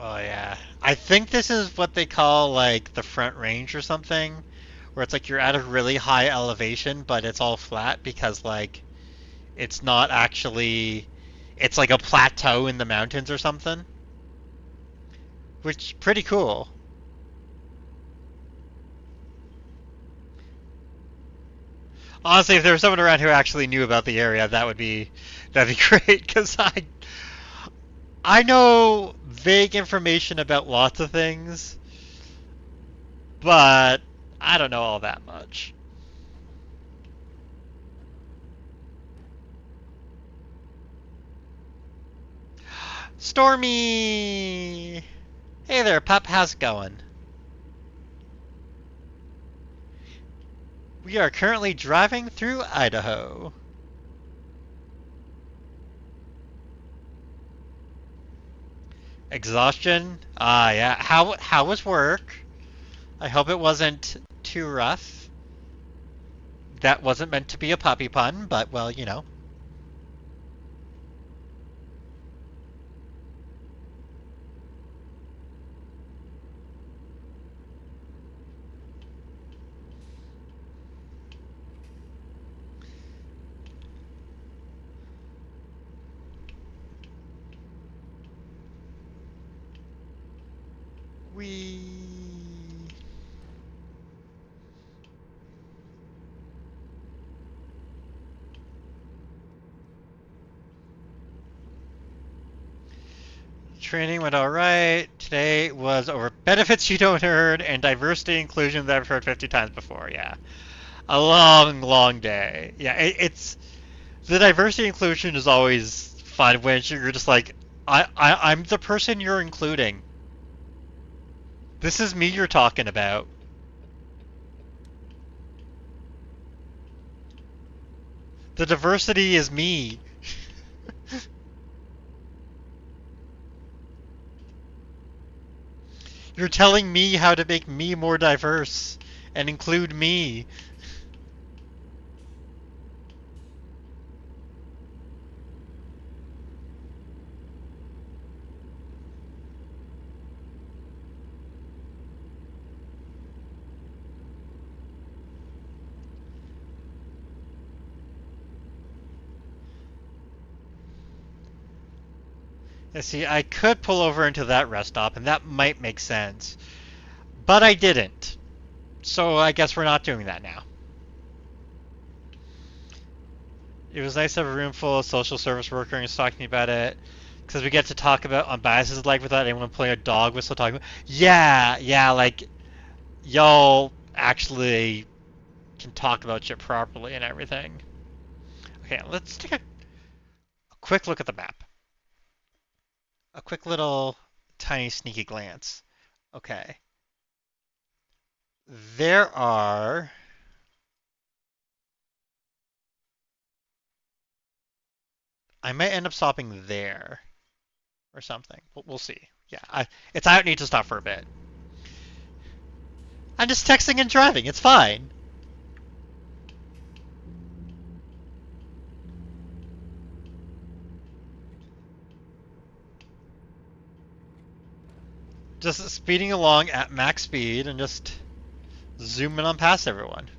Oh yeah. I think this is what they call like the front range or something, where it's like you're at a really high elevation, but it's all flat because like it's not actually It's like a plateau in the mountains or something, which pretty cool. Honestly, if there was someone around who actually knew about the area, that'd be great because I know vague information about lots of things, but I don't know all that much. Stormy! Hey there, pup, how's it going? We are currently driving through Idaho. Exhaustion? Ah, yeah. How was work? I hope it wasn't too rough. That wasn't meant to be a puppy pun, but well, you know. We Training went alright. Today was over benefits you don't earn and diversity inclusion that I've heard 50 times before. Yeah. A long, long day. Yeah, it's the diversity inclusion is always fun when you're just like, I'm the person you're including. This is me you're talking about. The diversity is me. You're telling me how to make me more diverse and include me. You see, I could pull over into that rest stop, and that might make sense. But I didn't. So I guess we're not doing that now. It was nice to have a room full of social service workers talking about it. Because we get to talk about on biases like without anyone playing a dog whistle talking about. Yeah, like, y'all actually can talk about shit properly and everything. Okay, let's take a quick look at the map. A quick little tiny sneaky glance. Okay. There are I might end up stopping there or something. We'll see. Yeah, I don't need to stop for a bit. I'm just texting and driving. It's fine. Just speeding along at max speed and just zooming on past everyone.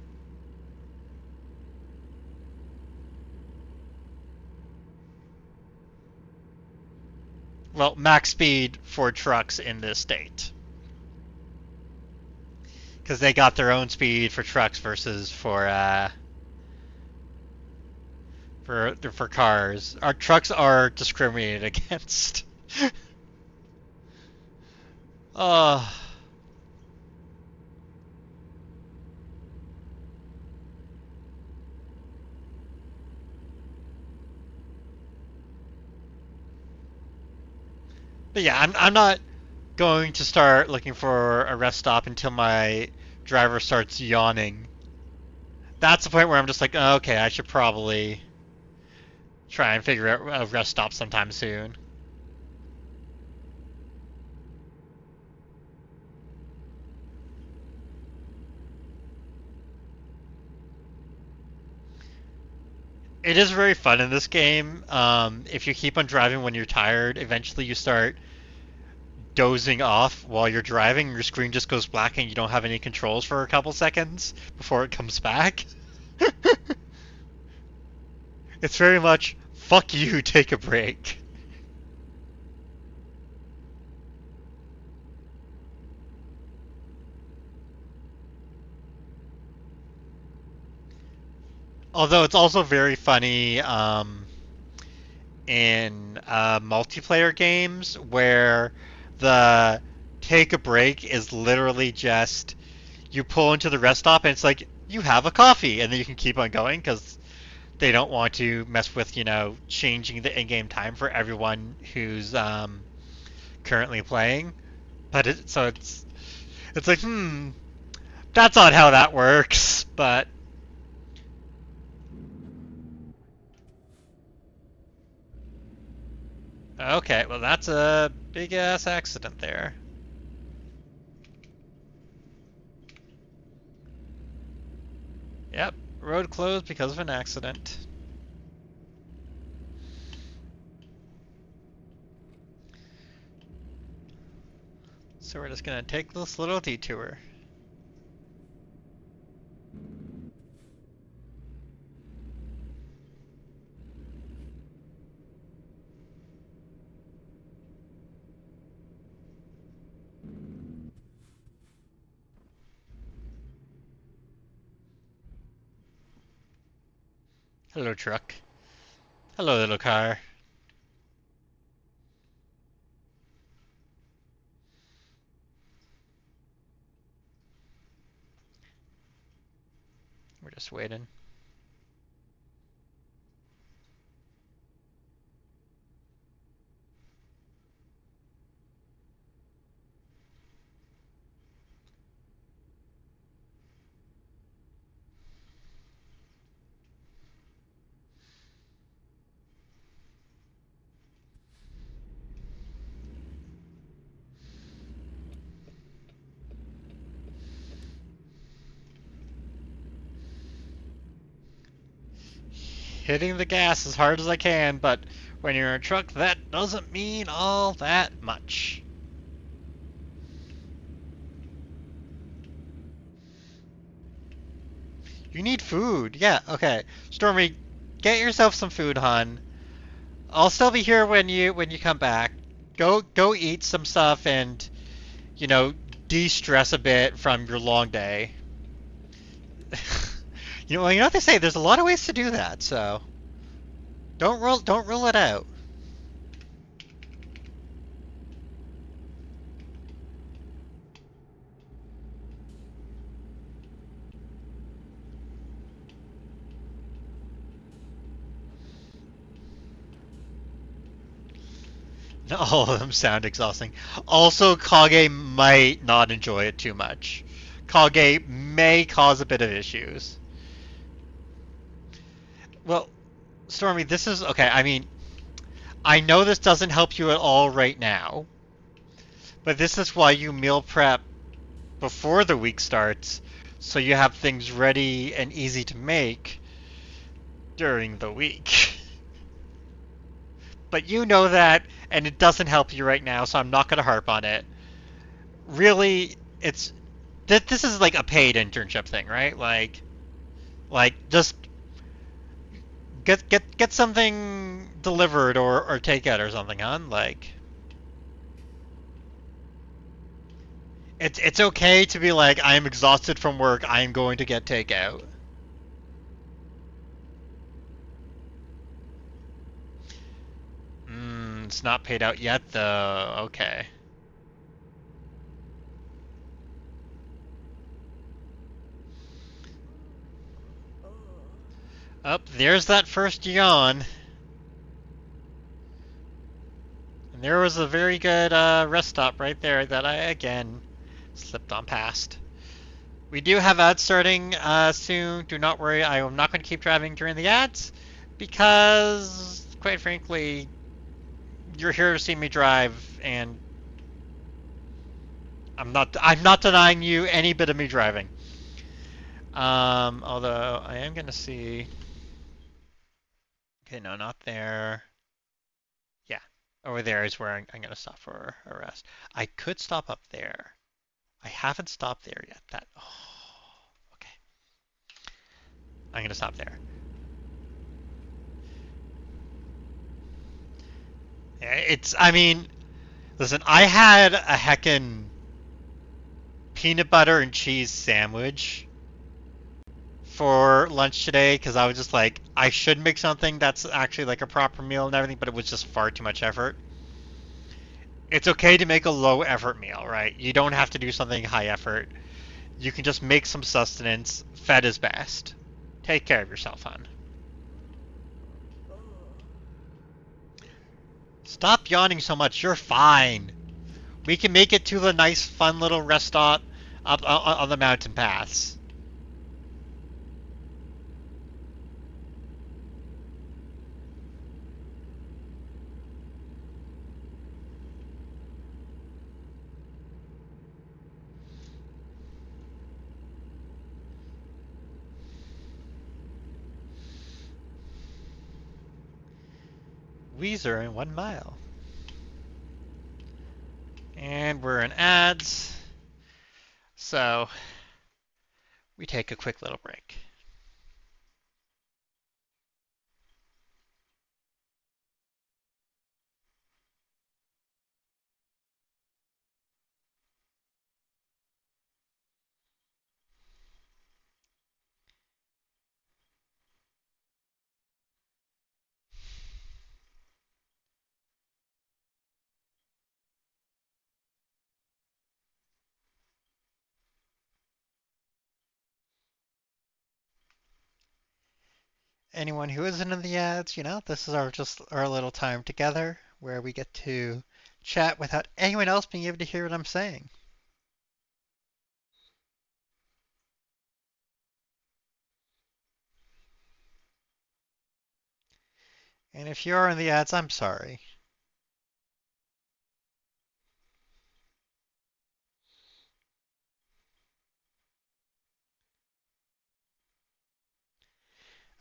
Well, max speed for trucks in this state. Because they got their own speed for trucks versus for cars. Our trucks are discriminated against. uh But yeah, I'm not going to start looking for a rest stop until my driver starts yawning. That's the point where I'm just like, oh, okay, I should probably try and figure out a rest stop sometime soon. It is very fun in this game. If you keep on driving when you're tired, eventually you start dozing off while you're driving. Your screen just goes black and you don't have any controls for a couple seconds before it comes back. It's very much Fuck you, take a break. Although it's also very funny in multiplayer games where the take a break is literally just you pull into the rest stop and it's like you have a coffee and then you can keep on going because they don't want to mess with changing the in-game time for everyone who's currently playing. But it's like that's not how that works. But okay, well that's a big ass accident there. Yep, road closed because of an accident. So we're just gonna take this little detour. Hello, truck. Hello, little car. We're just waiting. Hitting the gas as hard as I can, but when you're in a truck, that doesn't mean all that much. You need food. Yeah, okay. Stormy, get yourself some food, hon. I'll still be here when you come back. Go eat some stuff and, you know, de-stress a bit from your long day. You know what they say, there's a lot of ways to do that, so don't rule it out. All of them sound exhausting. Also, Kage might not enjoy it too much. Kage may cause a bit of issues. Well, Stormy, this is okay. I mean, I know this doesn't help you at all right now, but this is why you meal prep before the week starts, so you have things ready and easy to make during the week. But you know that, and it doesn't help you right now, so I'm not going to harp on it. Really, it's this is like a paid internship thing, right? Like just get something delivered or take out or something, on. Like it's okay to be like I am exhausted from work. I am going to get takeout. It's not paid out yet though. Okay. Up there's that first yawn. And there was a very good rest stop right there that I again slipped on past. We do have ads starting soon. Do not worry. I am not going to keep driving during the ads because, quite frankly, you're here to see me drive, and I'm not denying you any bit of me driving. Although I am going to see. Okay, no, not there. Yeah, over there is where I'm going to stop for a rest. I could stop up there. I haven't stopped there yet. Okay. I'm going to stop there. I mean, listen, I had a heckin' peanut butter and cheese sandwich for lunch today because I was just like, I should make something that's actually like a proper meal and everything, but it was just far too much effort. It's okay to make a low effort meal, right? You don't have to do something high effort. You can just make some sustenance. Fed is best. Take care of yourself, hon. Stop yawning so much. You're fine. We can make it to the nice, fun little rest stop up on the mountain paths. Weezer in 1 mile. And we're in ads. So we take a quick little break. Anyone who isn't in the ads, this is our little time together where we get to chat without anyone else being able to hear what I'm saying. And if you are in the ads, I'm sorry.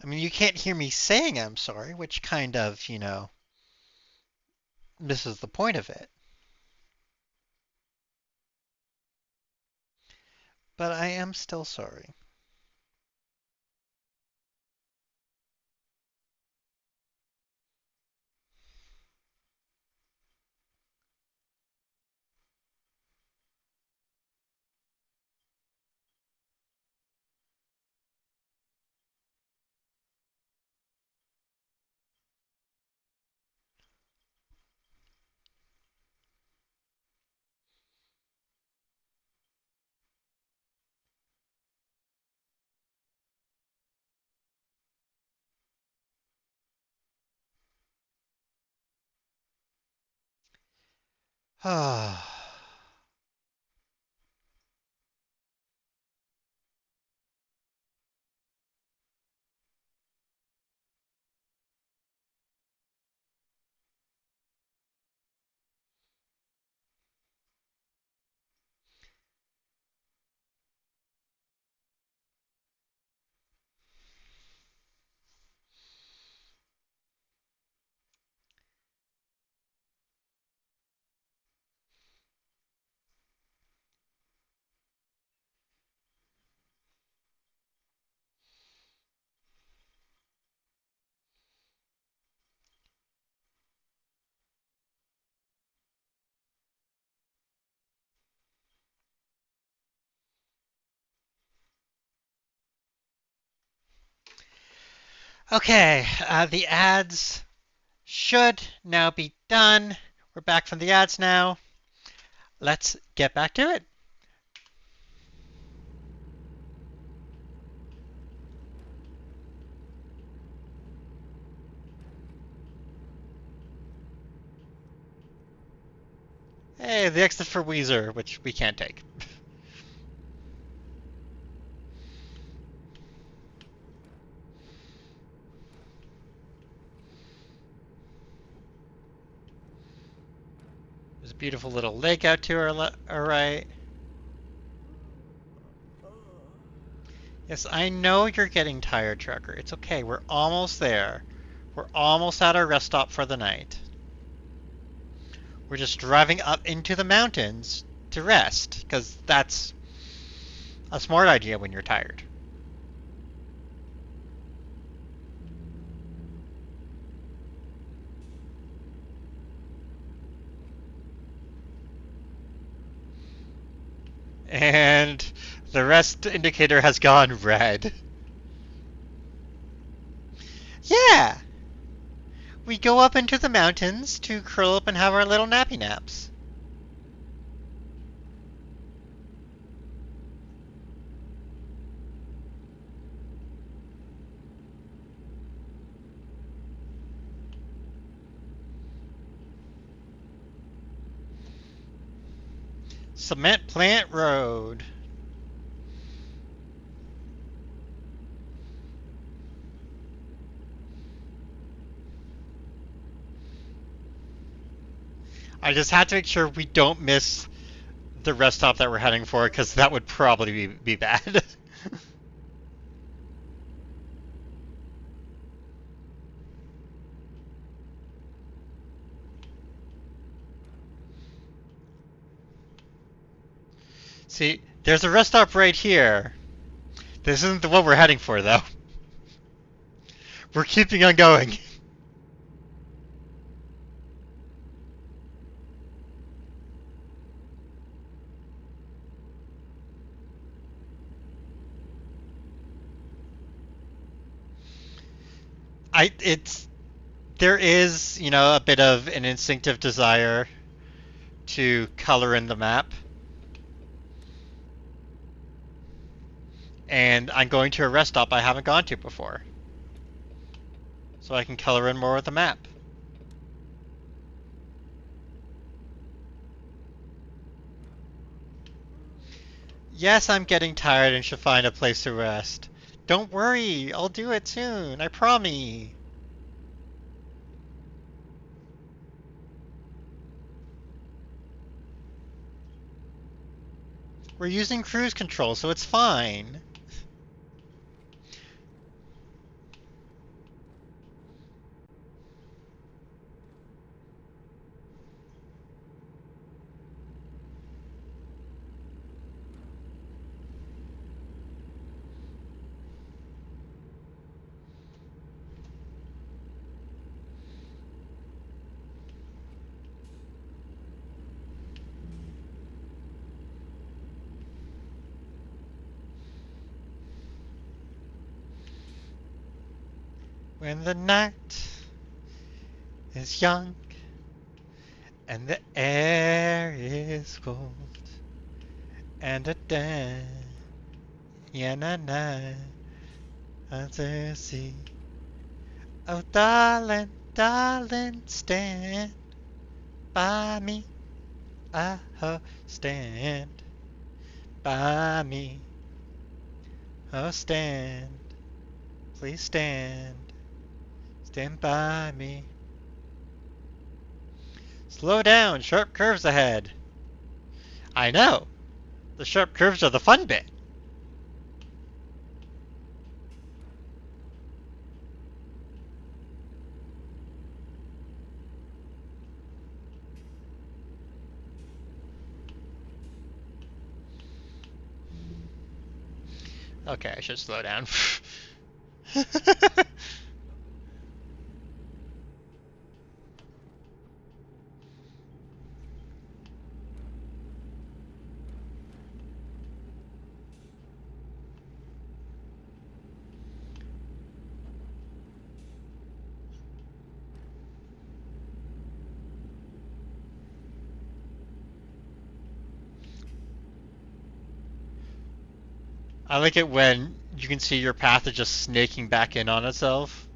I mean, you can't hear me saying I'm sorry, which kind of, misses the point of it. But I am still sorry. Okay, the ads should now be done. We're back from the ads now. Let's get back to it. Hey, the exit for Weezer, which we can't take. There's a beautiful little lake out to our right. Yes, I know you're getting tired, Trucker. It's okay. We're almost there. We're almost at our rest stop for the night. We're just driving up into the mountains to rest, because that's a smart idea when you're tired. And the rest indicator has gone red. Yeah! We go up into the mountains to curl up and have our little nappy naps. Cement Plant Road. I just had to make sure we don't miss the rest stop that we're heading for, because that would probably be bad. See, there's a rest stop right here. This isn't the one we're heading for, though. We're keeping on going. There is, a bit of an instinctive desire to color in the map. And I'm going to a rest stop I haven't gone to before. So I can color in more of the map. Yes, I'm getting tired and should find a place to rest. Don't worry, I'll do it soon, I promise. We're using cruise control, so it's fine. When the night is young and the air is cold and a day and a night under the sea. Oh, darling, darling, stand by me. Oh, stand by me. Oh, stand, please stand. Stand by me. Slow down, sharp curves ahead. I know. The sharp curves are the fun bit. Okay, I should slow down. I like it when you can see your path is just snaking back in on itself.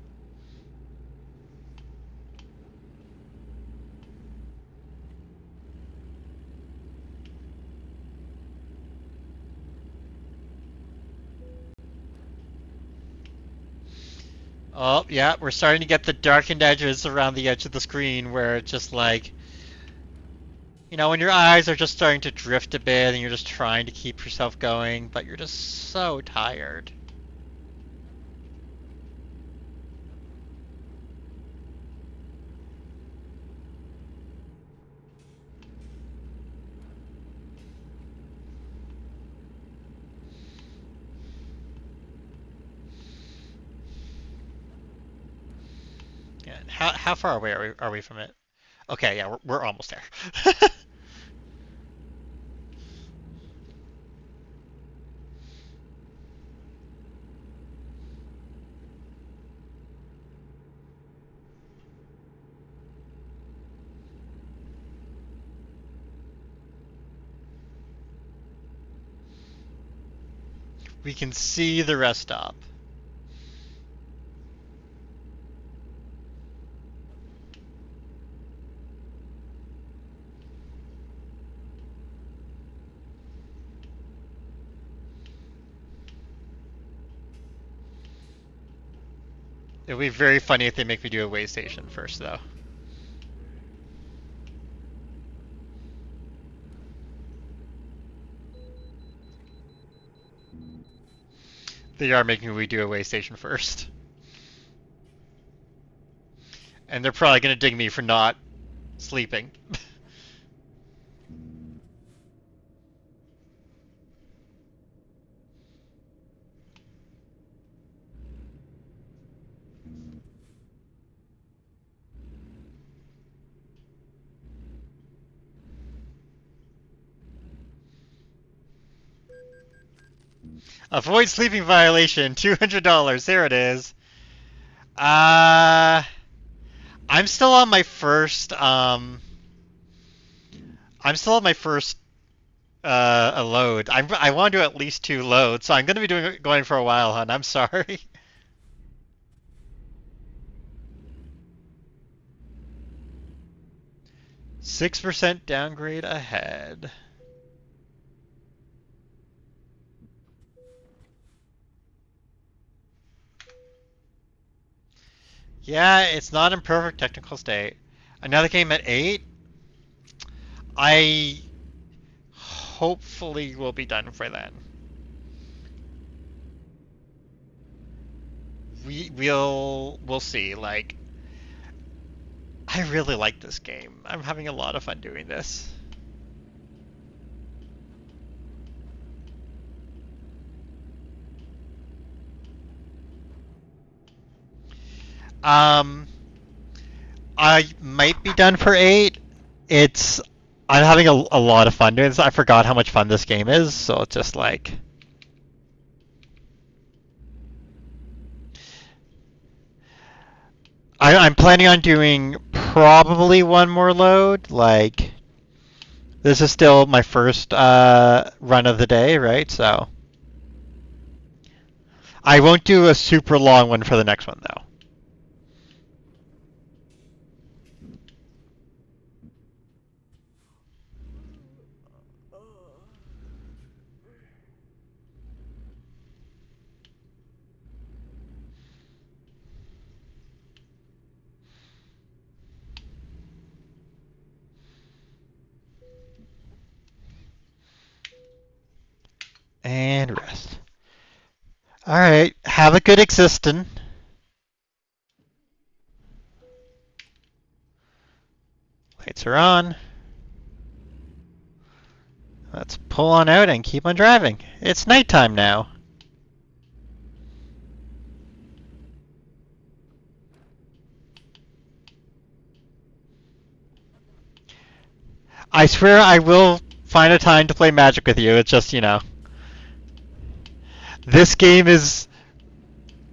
Oh, yeah, we're starting to get the darkened edges around the edge of the screen where it's just like, when your eyes are just starting to drift a bit and you're just trying to keep yourself going, but you're just so tired. Yeah, how far away are we from it? Okay, yeah, we're almost there. We can see the rest stop. It'll be very funny if they make me do a way station first, though. They are making me do a way station first. And they're probably going to dig me for not sleeping. Avoid sleeping violation, $200. There it is. I'm still on my first. I'm still on my first a load. I want to do at least 2 loads, so I'm going to be going for a while, hon. I'm sorry. %6 downgrade ahead. Yeah, it's not in perfect technical state. Another game at 8. I hopefully will be done for then. We'll see. Like, I really like this game. I'm having a lot of fun doing this. I might be done for 8. I'm having a lot of fun doing this. I forgot how much fun this game is, so it's just like. I'm planning on doing probably 1 more load. Like, this is still my first run of the day, right? So I won't do a super long one for the next one, though. And rest. Alright, have a good existence. Lights are on. Let's pull on out and keep on driving. It's nighttime now. I swear I will find a time to play Magic with you. It's just, this game is.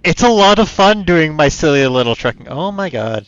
It's a lot of fun doing my silly little trucking. Oh my god.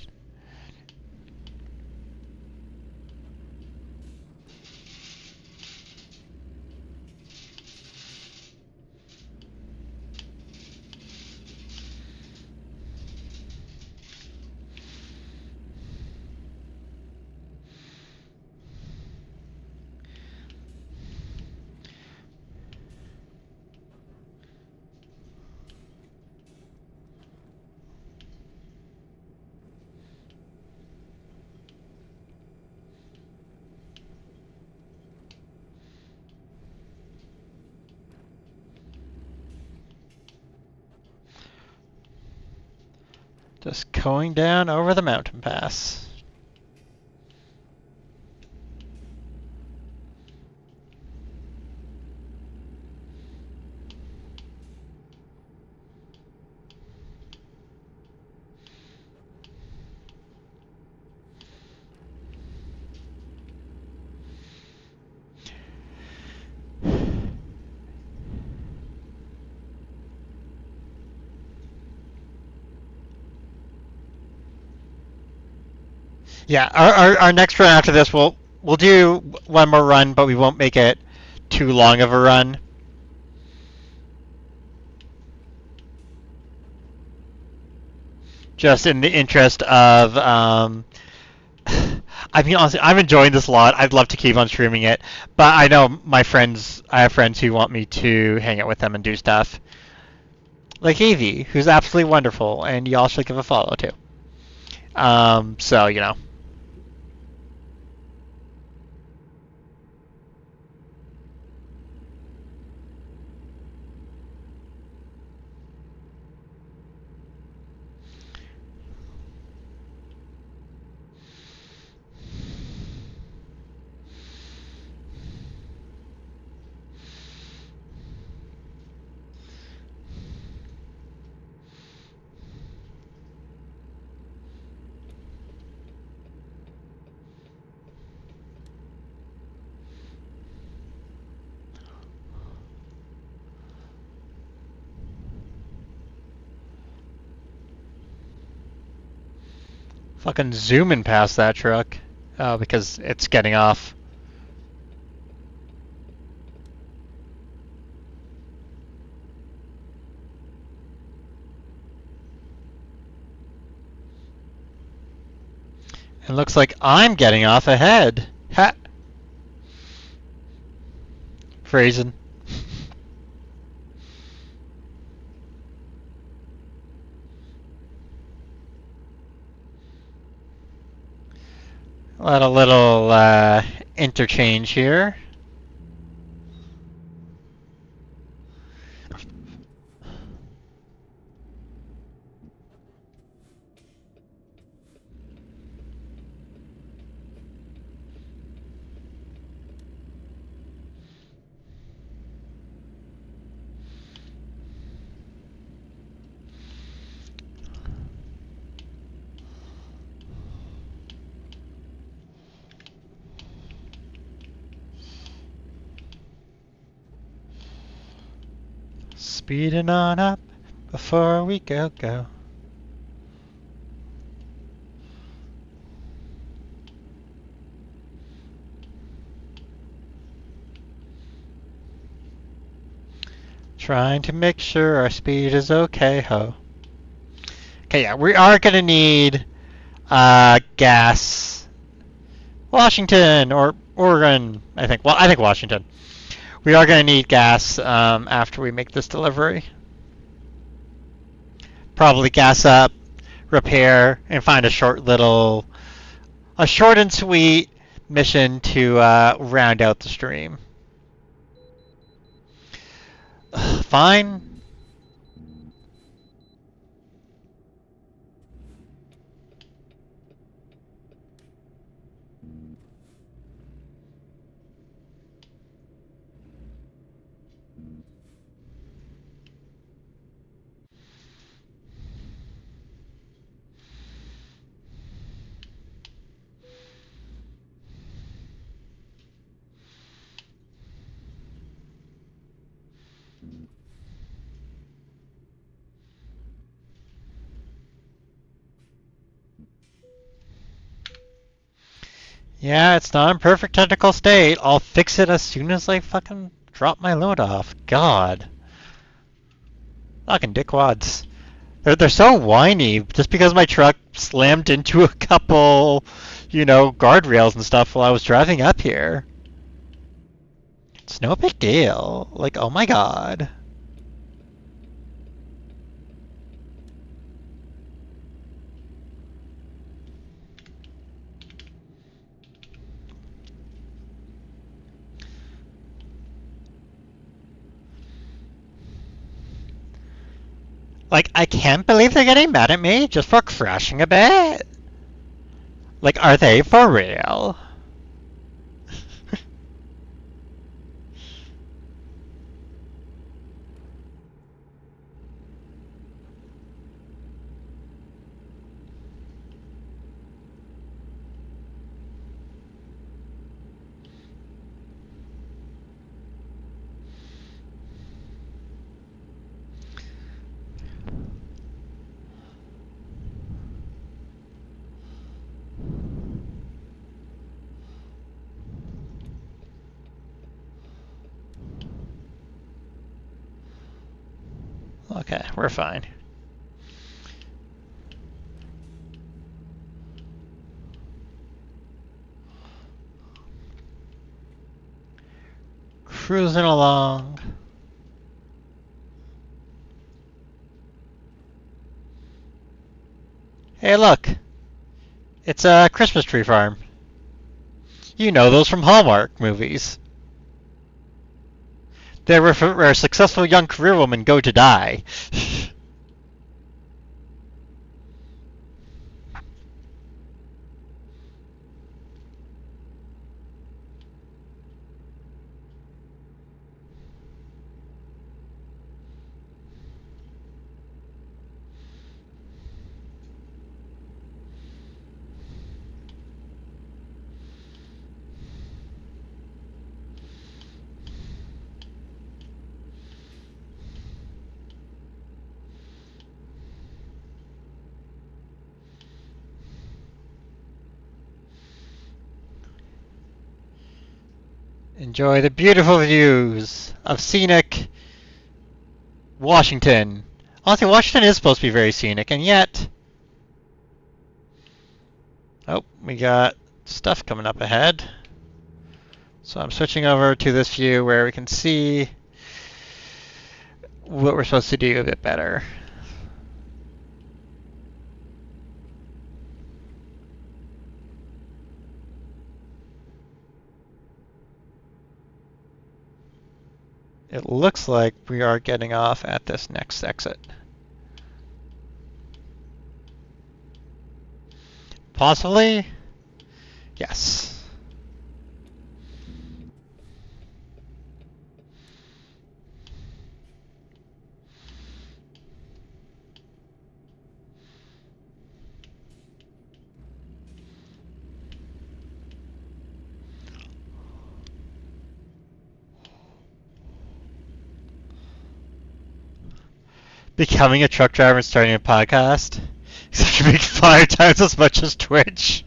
Just going down over the mountain pass. Yeah, our next run after this, we'll do 1 more run, but we won't make it too long of a run. just in the interest of I mean, honestly, I'm enjoying this a lot. I'd love to keep on streaming it, but I know I have friends who want me to hang out with them and do stuff. Like Evie, who's absolutely wonderful, and y'all should give a follow to. So, you know. Fucking zooming past that truck. Oh, because it's getting off. It looks like I'm getting off ahead. Ha! Phrasing. Let a little interchange here. Speeding on up before we go. Trying to make sure our speed is okay, ho. Okay, yeah, we are gonna need gas. Washington or Oregon, I think. Well, I think Washington. We are gonna need gas after we make this delivery. Probably gas up, repair, and find a short and sweet mission to round out the stream. Fine. Yeah, it's not in perfect technical state. I'll fix it as soon as I fucking drop my load off. God. Fucking dickwads. They're so whiny just because my truck slammed into a couple, guardrails and stuff while I was driving up here. It's no big deal. Like, oh my god. Like, I can't believe they're getting mad at me just for crashing a bit. Like, are they for real? Okay, we're fine. cruising along. Hey, look! It's a Christmas tree farm. You know those from Hallmark movies. They're where successful young career women go to die. Enjoy the beautiful views of scenic Washington. Honestly, Washington is supposed to be very scenic, and yet... Oh, we got stuff coming up ahead. So I'm switching over to this view where we can see what we're supposed to do a bit better. It looks like we are getting off at this next exit. Possibly? Yes. Becoming a truck driver and starting a podcast? Except you make 5 times as much as Twitch.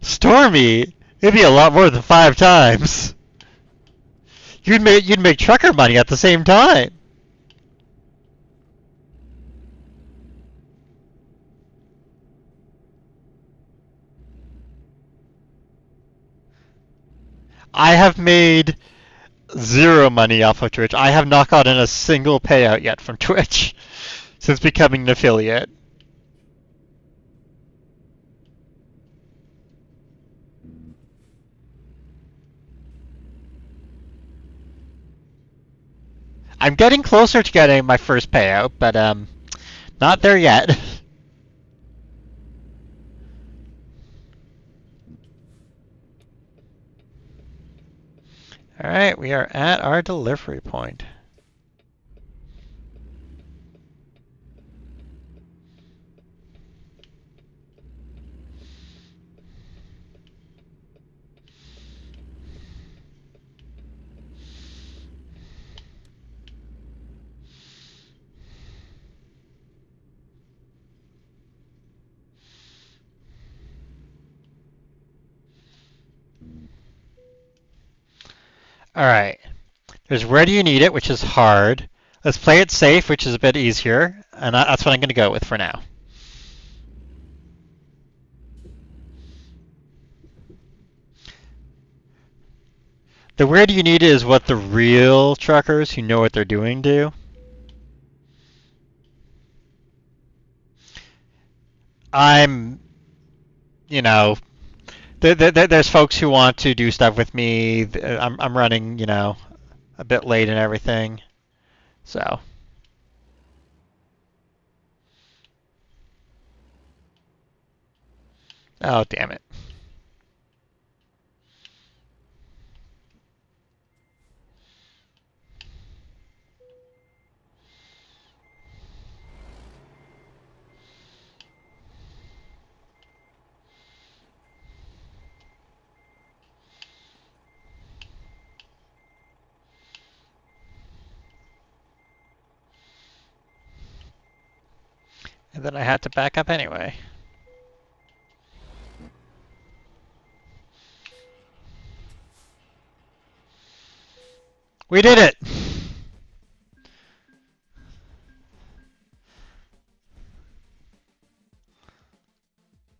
Stormy, it'd be a lot more than 5 times. You'd make trucker money at the same time. I have made 0 money off of Twitch. I have not gotten a single payout yet from Twitch since becoming an affiliate. I'm getting closer to getting my first payout, but not there yet. Alright, we are at our delivery point. Alright. There's where do you need it, which is hard. Let's play it safe, which is a bit easier. And that's what I'm going to go with for now. The where do you need it is what the real truckers who know what they're doing do. I'm, you know, there's folks who want to do stuff with me. I'm running, a bit late and everything. So. Oh, damn it. And then I had to back up anyway. We did it!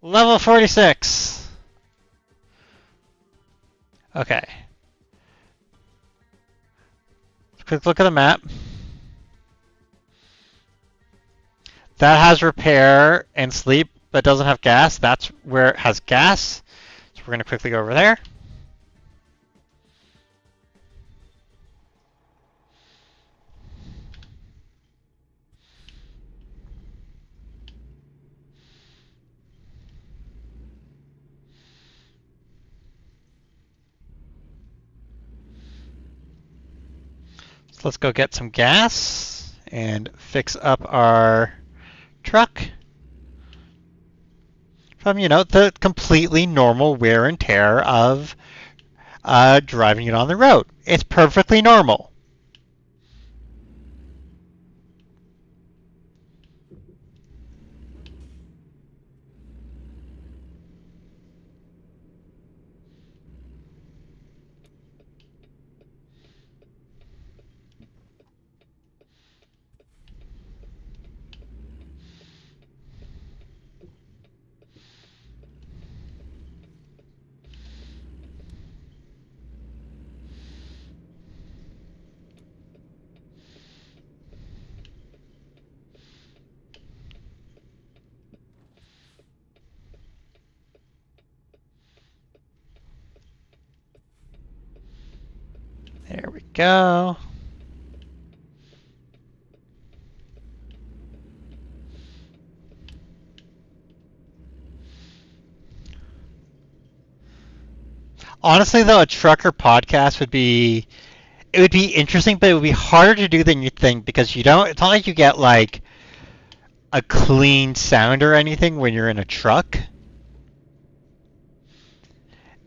Level 46! Okay. Quick look at the map. That has repair and sleep, but doesn't have gas. That's where it has gas. So we're going to quickly go over there. So let's go get some gas and fix up our truck from, the completely normal wear and tear of driving it on the road. It's perfectly normal. There we go. Honestly, though, a trucker podcast would be interesting, but it would be harder to do than you think because you don't. It's not like you get like a clean sound or anything when you're in a truck,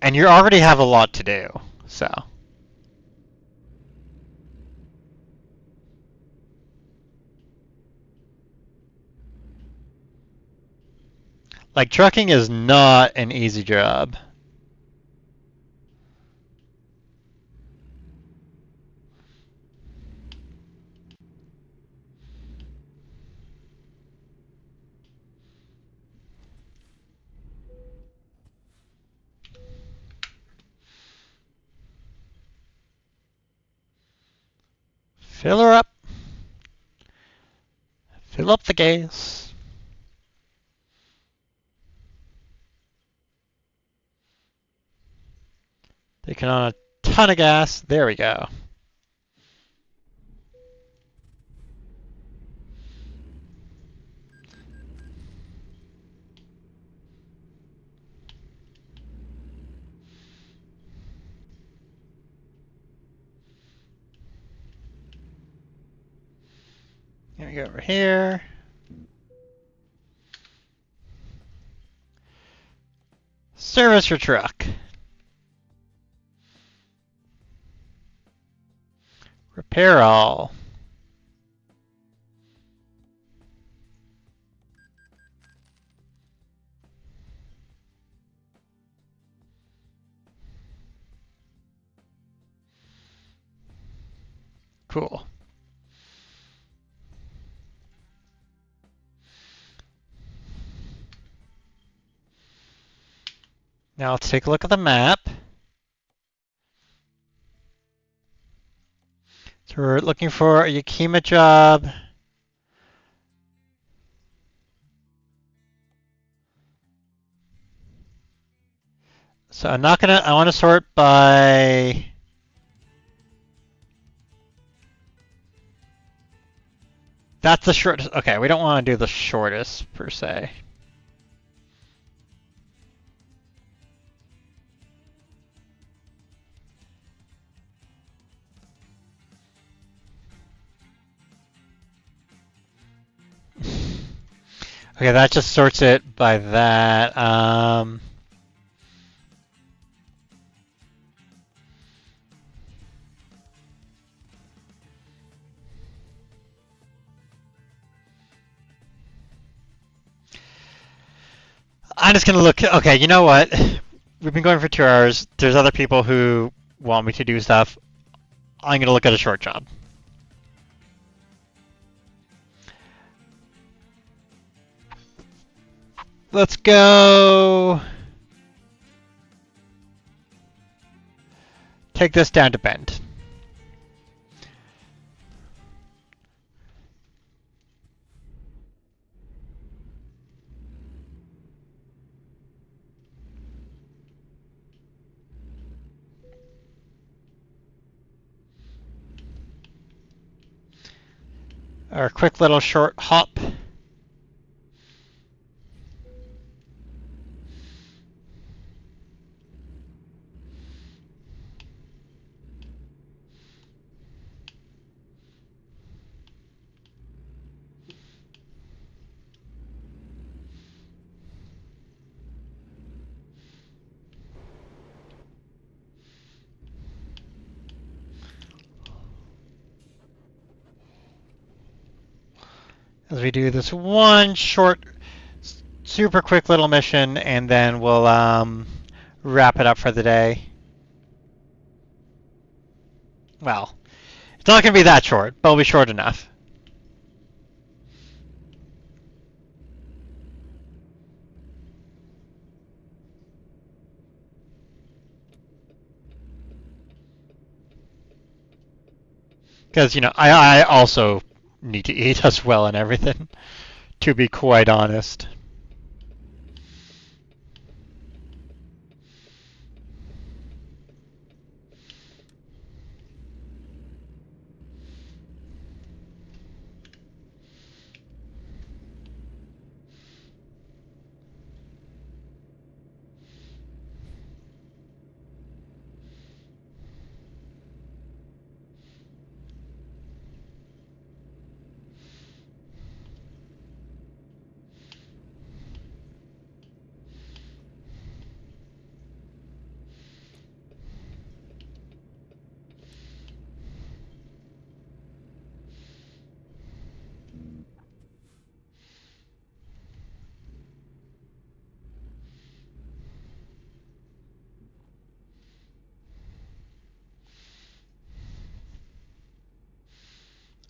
and you already have a lot to do. So, like, trucking is not an easy job. Fill her up. Fill up the gas. Taking on a ton of gas. There we go. Here we go over here. Service your truck. Repair all. Cool. Now let's take a look at the map. So we're looking for a Yakima job. So I want to sort by that's the shortest. Okay, we don't want to do the shortest per se. Okay, that just sorts it by that. I'm just gonna look. Okay, you know what? We've been going for 2 hours. There's other people who want me to do stuff. I'm gonna look at a short job. Let's go. take this down to Bend. Our quick little short hop. As we do this one short, super quick little mission, and then we'll wrap it up for the day. Well, it's not going to be that short, but it'll be short enough. Because, you know, I also need to eat as well and everything, to be quite honest.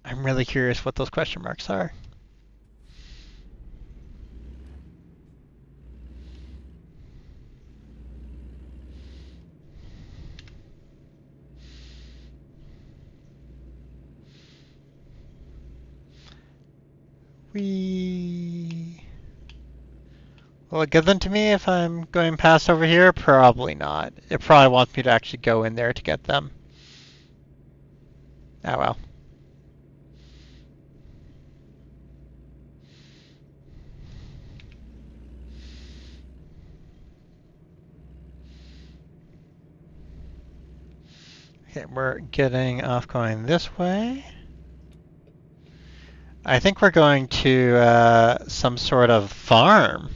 I'm really curious what those question marks are. Will it give them to me if I'm going past over here? Probably not. It probably wants me to actually go in there to get them. Oh well. Okay, we're getting off going this way. I think we're going to some sort of farm.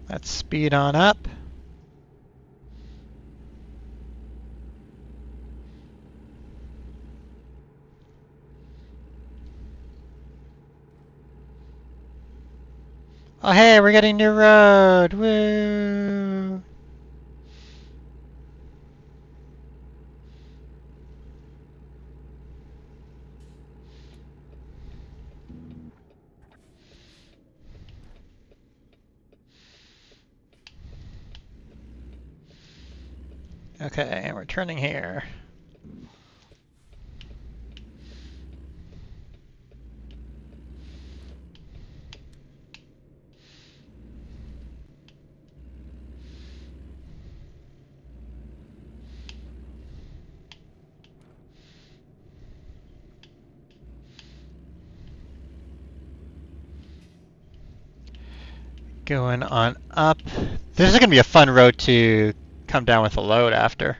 Let's speed on up. Oh hey, we're getting new road! Woo! Okay, and we're turning here. Going on up. This is going to be a fun road to come down with a load after.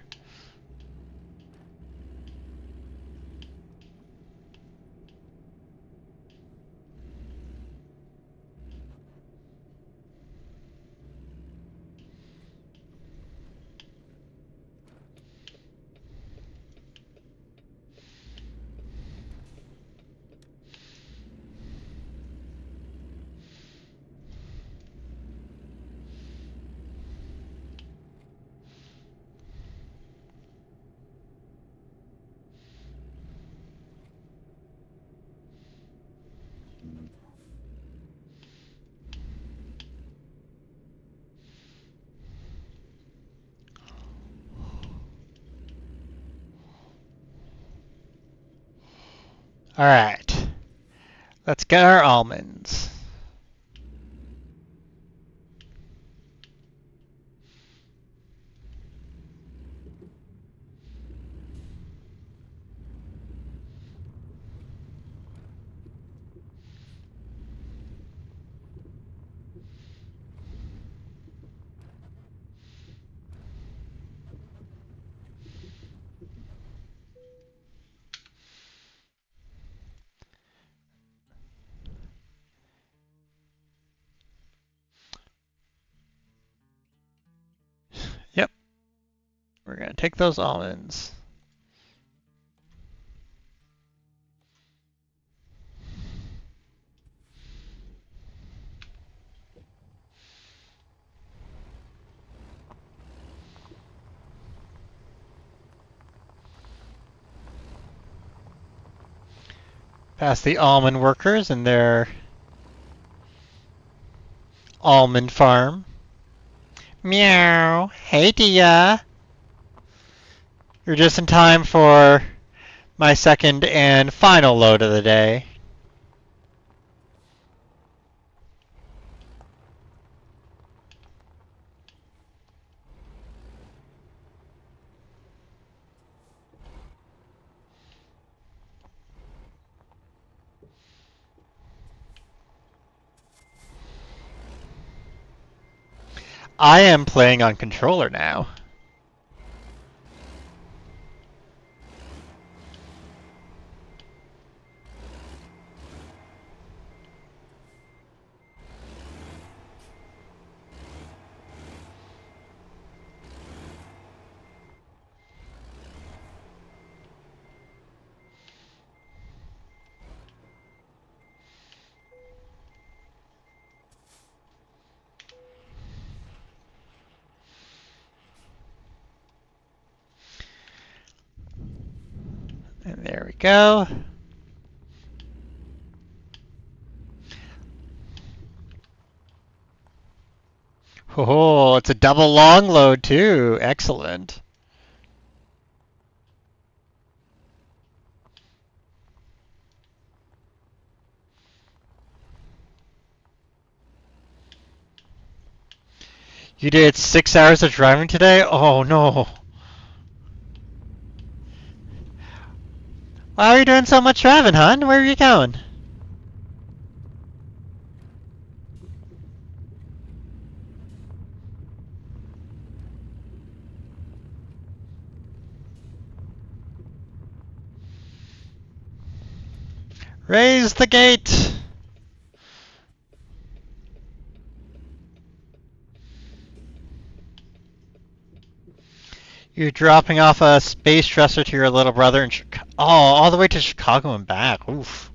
Alright. Let's get our almonds. Yep. We're going to take those almonds. Past the almond workers and their almond farm. Meow. Hey, Dia. You're just in time for my second and final load of the day. I am playing on controller now. And there we go. Oh, it's a double long load too. Excellent. You did 6 hours of driving today? Oh no. Why are you doing so much driving, hon? Where are you going? Raise the gate! You're dropping off a space dresser to your little brother in Chicago. Oh, all the way to Chicago and back. Oof.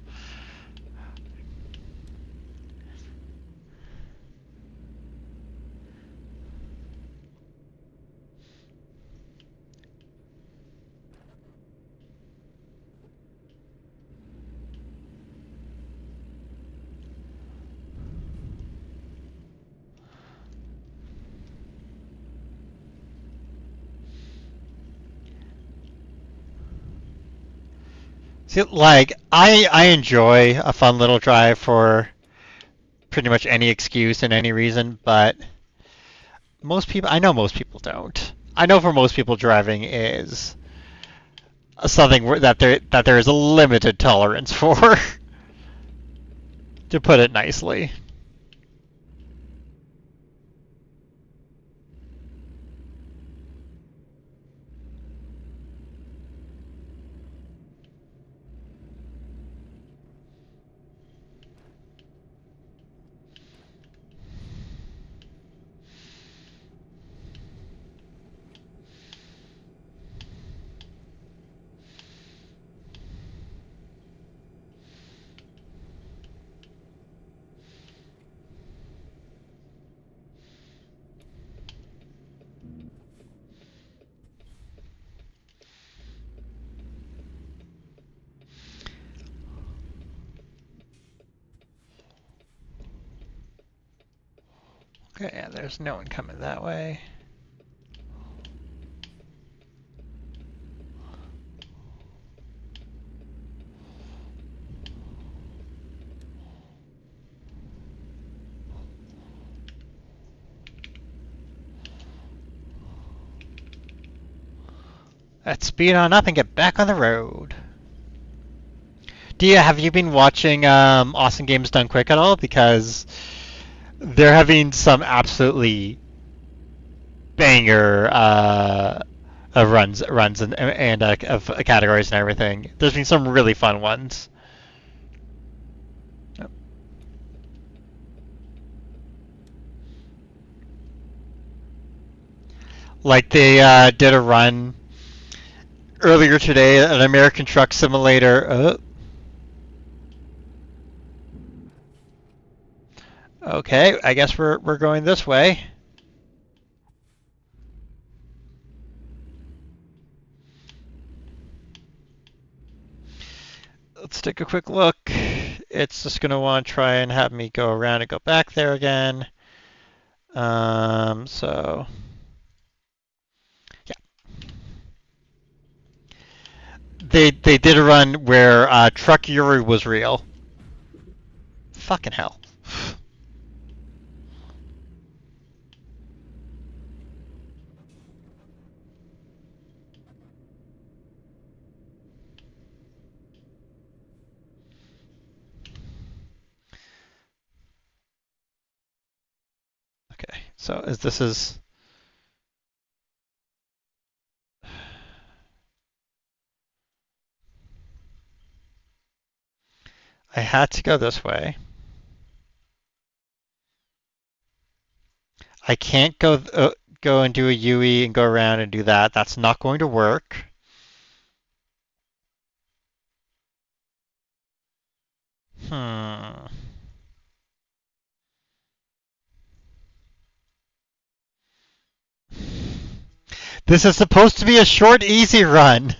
See, like, I enjoy a fun little drive for pretty much any excuse and any reason, but I know most people don't. I know for most people driving is something that there is a limited tolerance for, to put it nicely. Okay, yeah, there's no one coming that way. Let's speed on up and get back on the road. Have you been watching Awesome Games Done Quick at all? Because they're having some absolutely banger of runs and of categories and everything. There's been some really fun ones. Like they did a run earlier today, an American Truck Simulator. Okay, I guess we're going this way. Let's take a quick look. It's just going to want to try and have me go around and go back there again. So yeah, they did a run where Truck Yuri was real. Fucking hell. Okay, so this is. I had to go this way. I can't go and do a UE and go around and do that. That's not going to work. Hmm. This is supposed to be a short, easy run.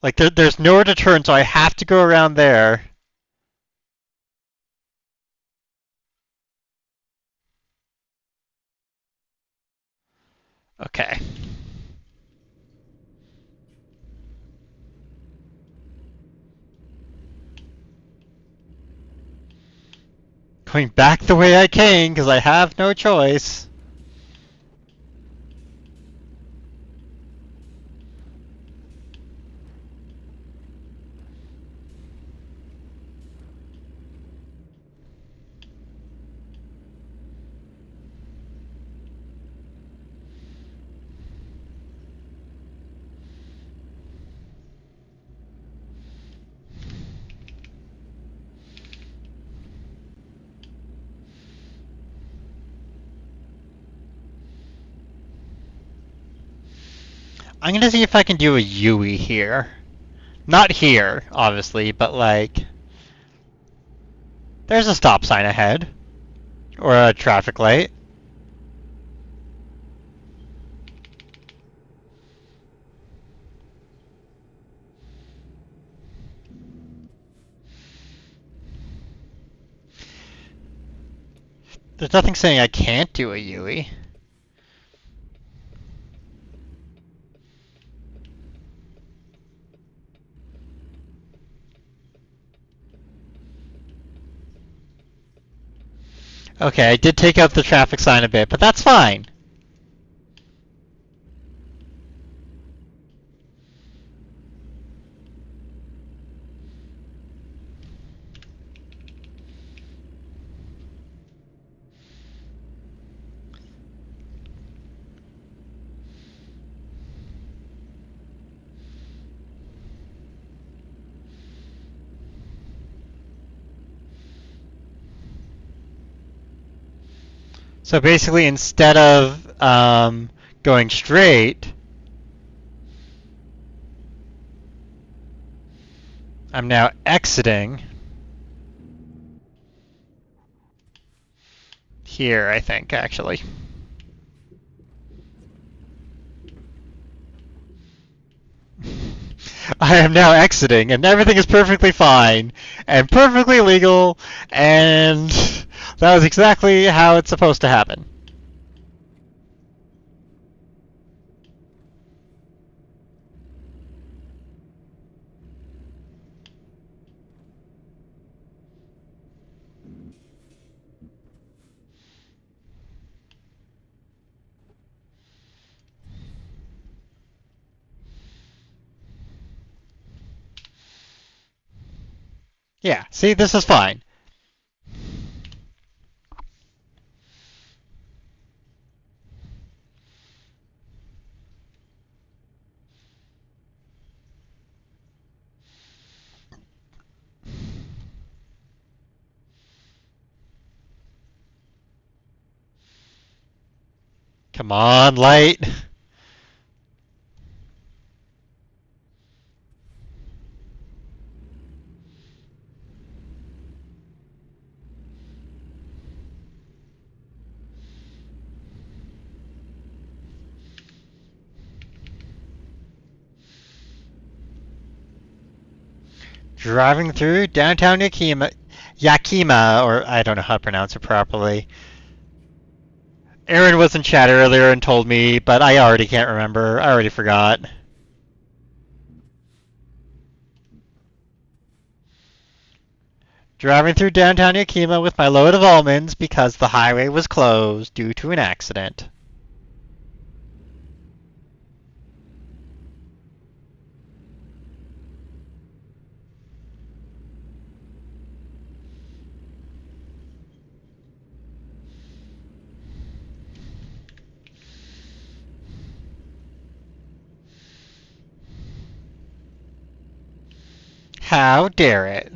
Like there's nowhere to turn, so I have to go around there. Okay. Going back the way I came because I have no choice. I'm gonna see if I can do a UE here. Not here, obviously, but like there's a stop sign ahead. Or a traffic light. There's nothing saying I can't do a UE. Okay, I did take out the traffic sign a bit, but that's fine. So basically, instead of going straight, I'm now exiting here, I think, actually. I am now exiting, and everything is perfectly fine, and perfectly legal, and that was exactly how it's supposed to happen. Yeah, see, this is fine. Come on, light. Driving through downtown Yakima, or I don't know how to pronounce it properly. Aaron was in chat earlier and told me, but I already can't remember. I already forgot. Driving through downtown Yakima with my load of almonds because the highway was closed due to an accident. How dare it?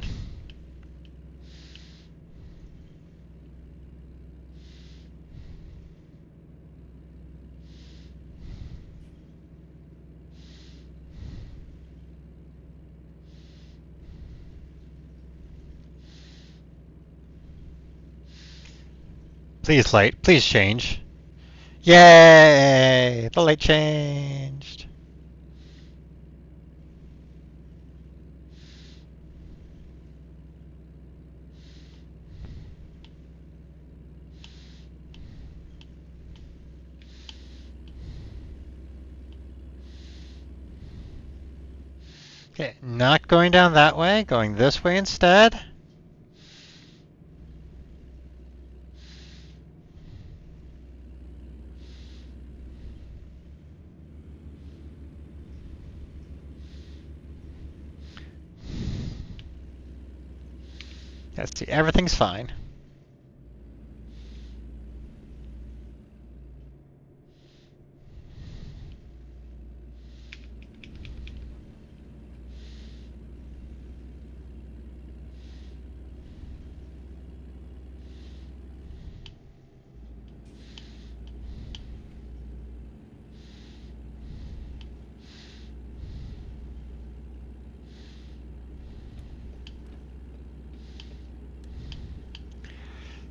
Please, light, please change. Yay! The light changed. Okay, not going down that way, going this way instead. Let's see, everything's fine.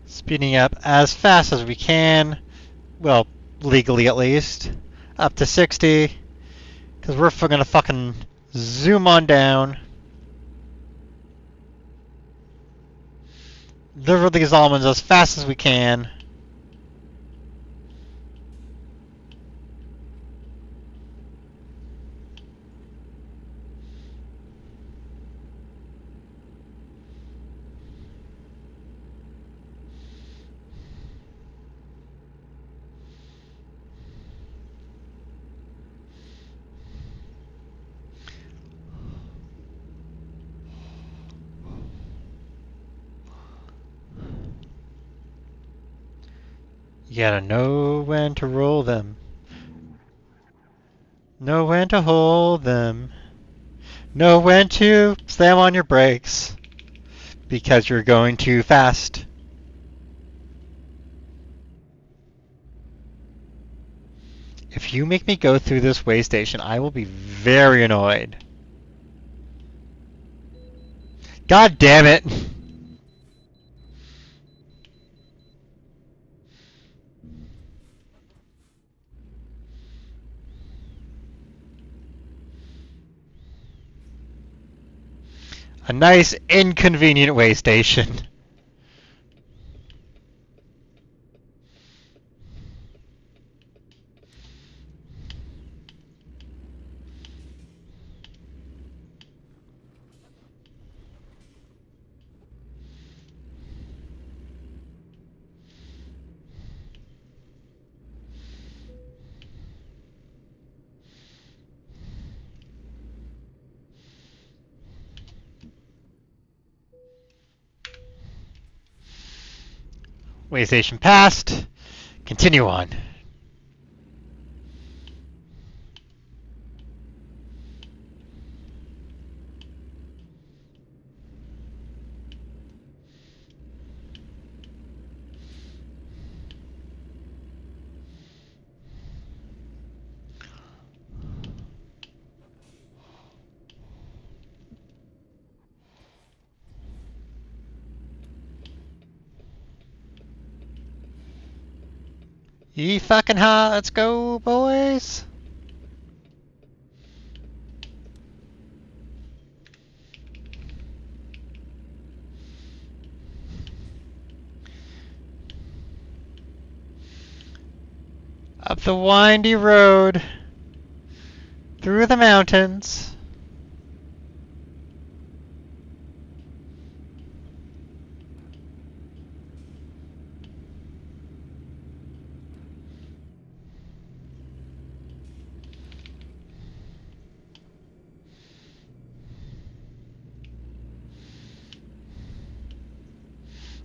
Speeding up as fast as we can. Well, legally at least. Up to 60. Because we're gonna fucking zoom on down. Deliver these almonds as fast as we can. You gotta know when to roll them. Know when to hold them. Know when to slam on your brakes. Because you're going too fast. If you make me go through this way station, I will be very annoyed. God damn it! A nice inconvenient way station. Way station passed. Continue on. Ye fucking ha, let's go, boys. Up the windy road, through the mountains.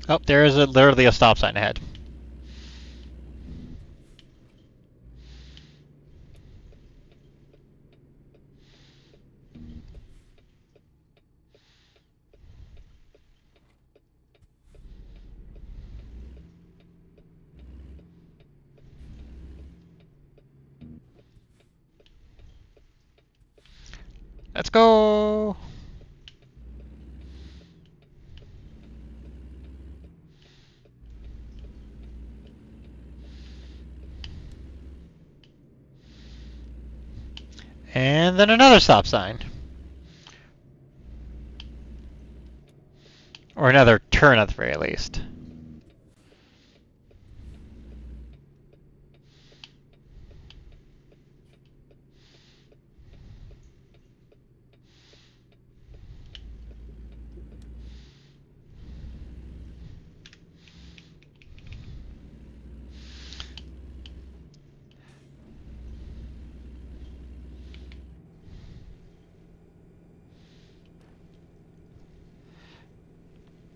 Oh, there is literally a stop sign ahead. Let's go. And then another stop sign. Or another turn at the very least.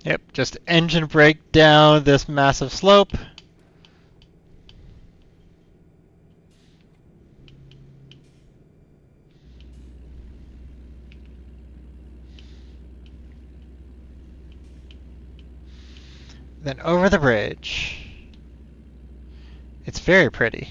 Yep, just engine brake down this massive slope. Then over the bridge. It's very pretty.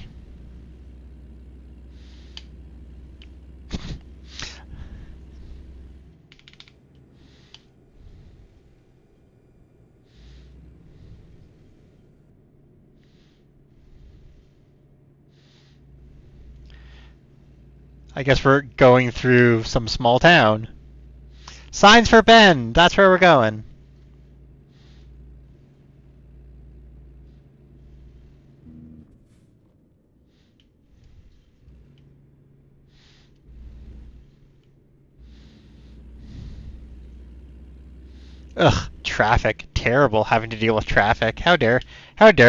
I guess we're going through some small town. Signs for Bend! That's where we're going. Ugh, traffic. Terrible having to deal with traffic. How dare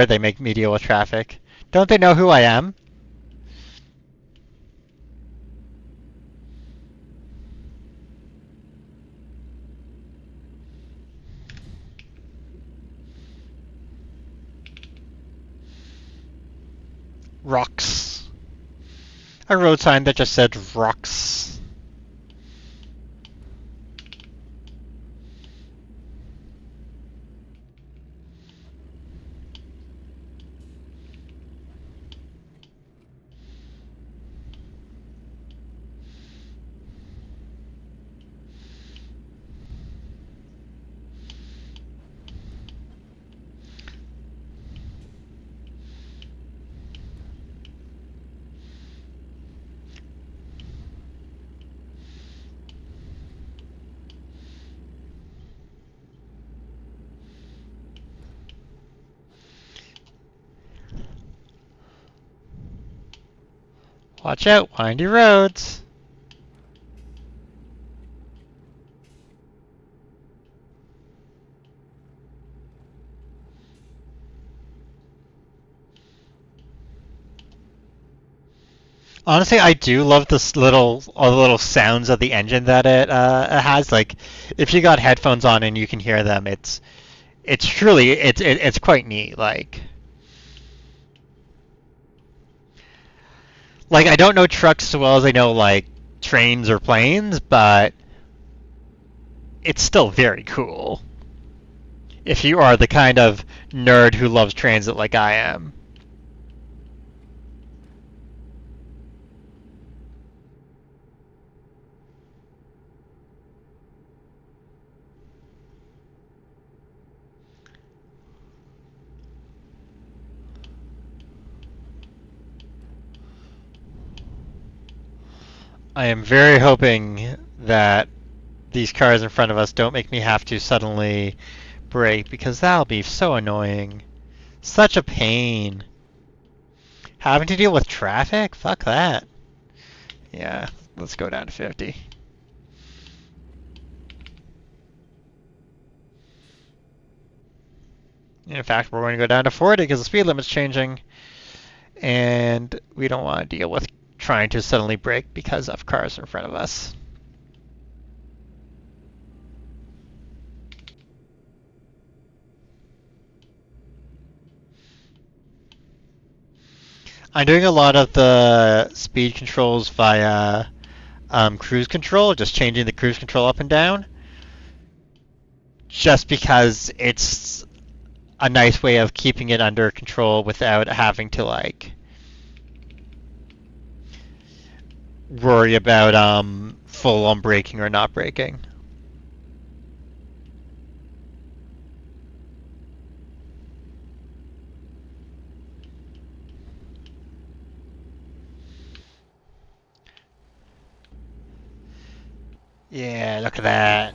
they make me deal with traffic? Don't they know who I am? Rocks. A road sign that just said rocks. Watch out, windy roads. Honestly, I do love this all the little sounds of the engine that it has. Like, if you got headphones on and you can hear them, it's truly it's quite neat. Like I don't know trucks as well as I know like trains or planes, but it's still very cool. If you are the kind of nerd who loves transit like I am. I am very hoping that these cars in front of us don't make me have to suddenly brake because that'll be so annoying. Such a pain. Having to deal with traffic? Fuck that. Yeah, let's go down to 50. In fact, we're going to go down to 40 because the speed limit's changing. And we don't want to deal with trying to suddenly brake because of cars in front of us. I'm doing a lot of the speed controls via cruise control, just changing the cruise control up and down, just because it's a nice way of keeping it under control without having to like worry about full on braking or not braking. Yeah, look at that.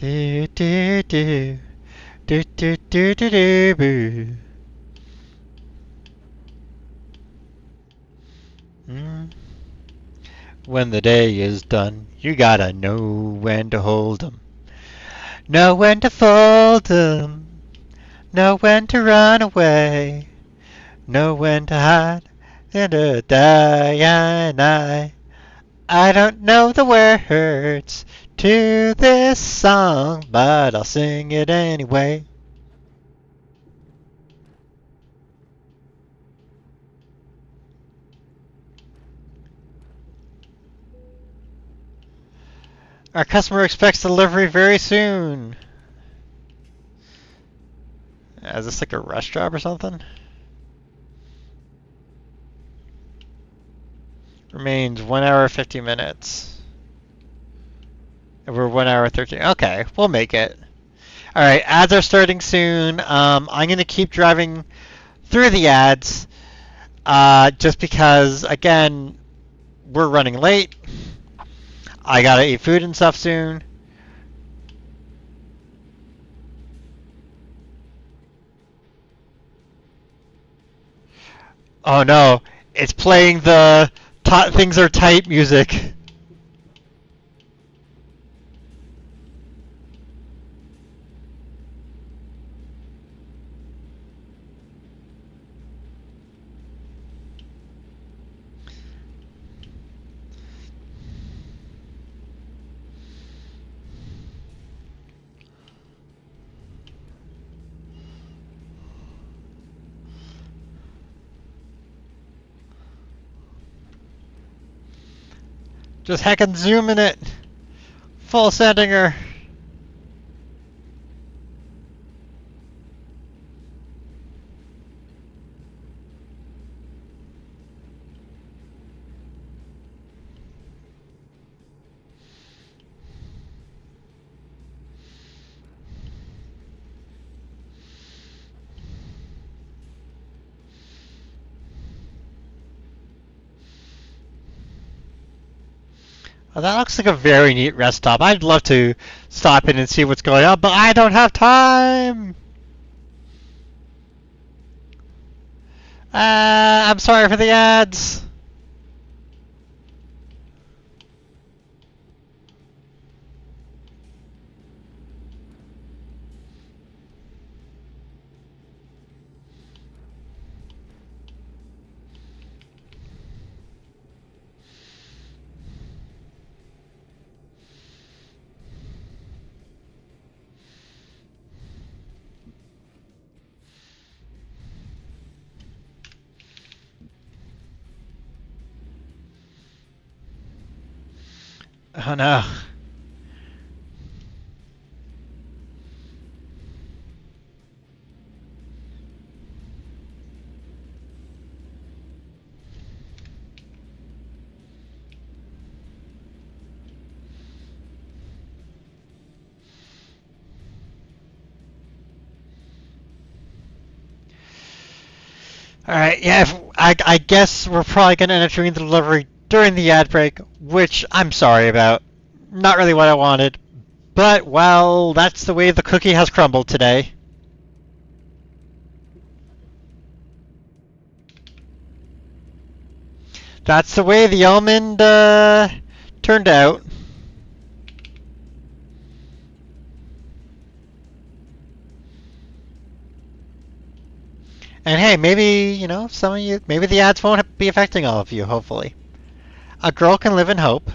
Do do do do do do do do boo. Mm. When the day is done, you gotta know when to hold 'em, know when to fold 'em, know when to run away, know when to hide and to die. And I don't know the words to this song, but I'll sing it anyway. Our customer expects delivery very soon. Is this like a rush job or something? Remains 1 hour 50 minutes. We're 1 hour 13. Okay, we'll make it. All right, ads are starting soon. I'm gonna keep driving through the ads, just because again we're running late. I gotta eat food and stuff soon. Oh no, it's playing the things are tight music. Just heckin' zooming it. Full sending her. Oh, that looks like a very neat rest stop. I'd love to stop in and see what's going on, but I don't have time. I'm sorry for the ads. Oh no. All right, yeah. I guess we're probably gonna end up doing the delivery during the ad break, which I'm sorry about. Not really what I wanted, but well, that's the way the cookie has crumbled today. That's the way the almond turned out. And hey, maybe, some of you, maybe the ads won't be affecting all of you, hopefully. A girl can live in hope.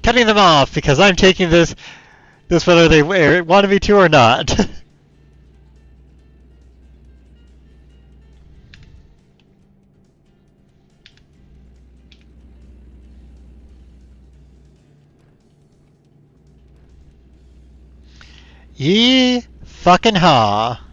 Cutting them off because I'm taking this whether they want me to or not. Yee fucking ha.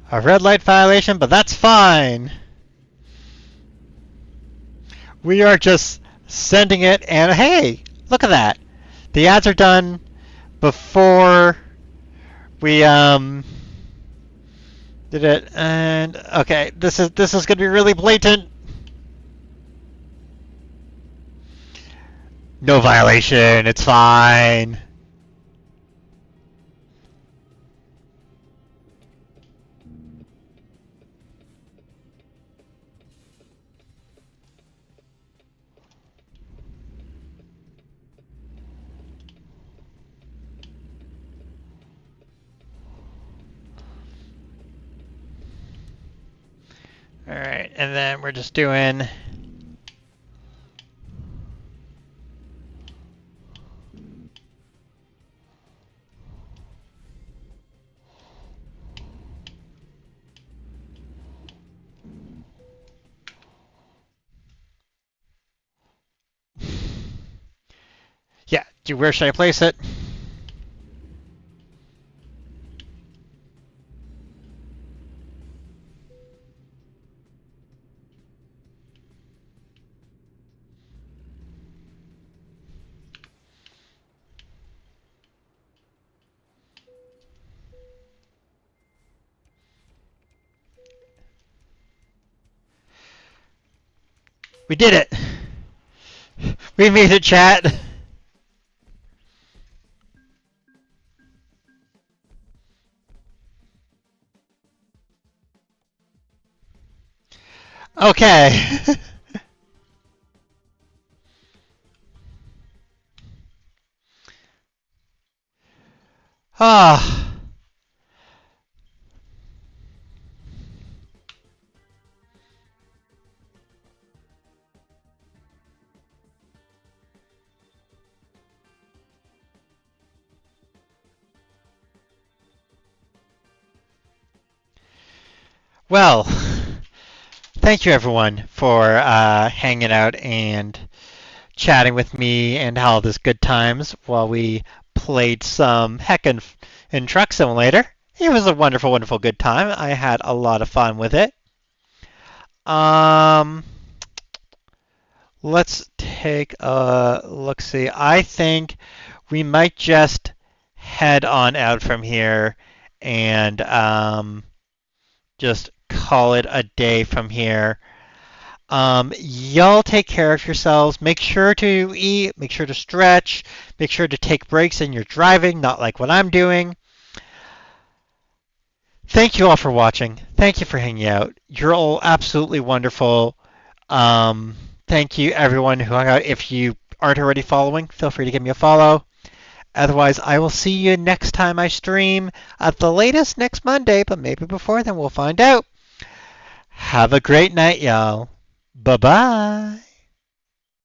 A red light violation, but that's fine. We are just sending it, and hey, look at that. The ads are done before we did it, and okay, this is gonna be really blatant. No violation, it's fine. All right, and then we're just doing. Yeah, where should I place it? We did it! We made it, chat! Okay. Ah. Well, thank you everyone for hanging out and chatting with me and all this good times while we played some Heckin' in Truck Simulator. It was a wonderful, wonderful good time. I had a lot of fun with it. Um, let's take a look. See, I think we might just head on out from here and just call it a day from here. Y'all take care of yourselves. Make sure to eat. Make sure to stretch. Make sure to take breaks in your driving, not like what I'm doing. Thank you all for watching. Thank you for hanging out. You're all absolutely wonderful. Um, Thank you, everyone who hung out. If you aren't already following, feel free to give me a follow. Otherwise, I will see you next time I stream at the latest next Monday, but maybe before then we'll find out. Have a great night, y'all. Bye-bye.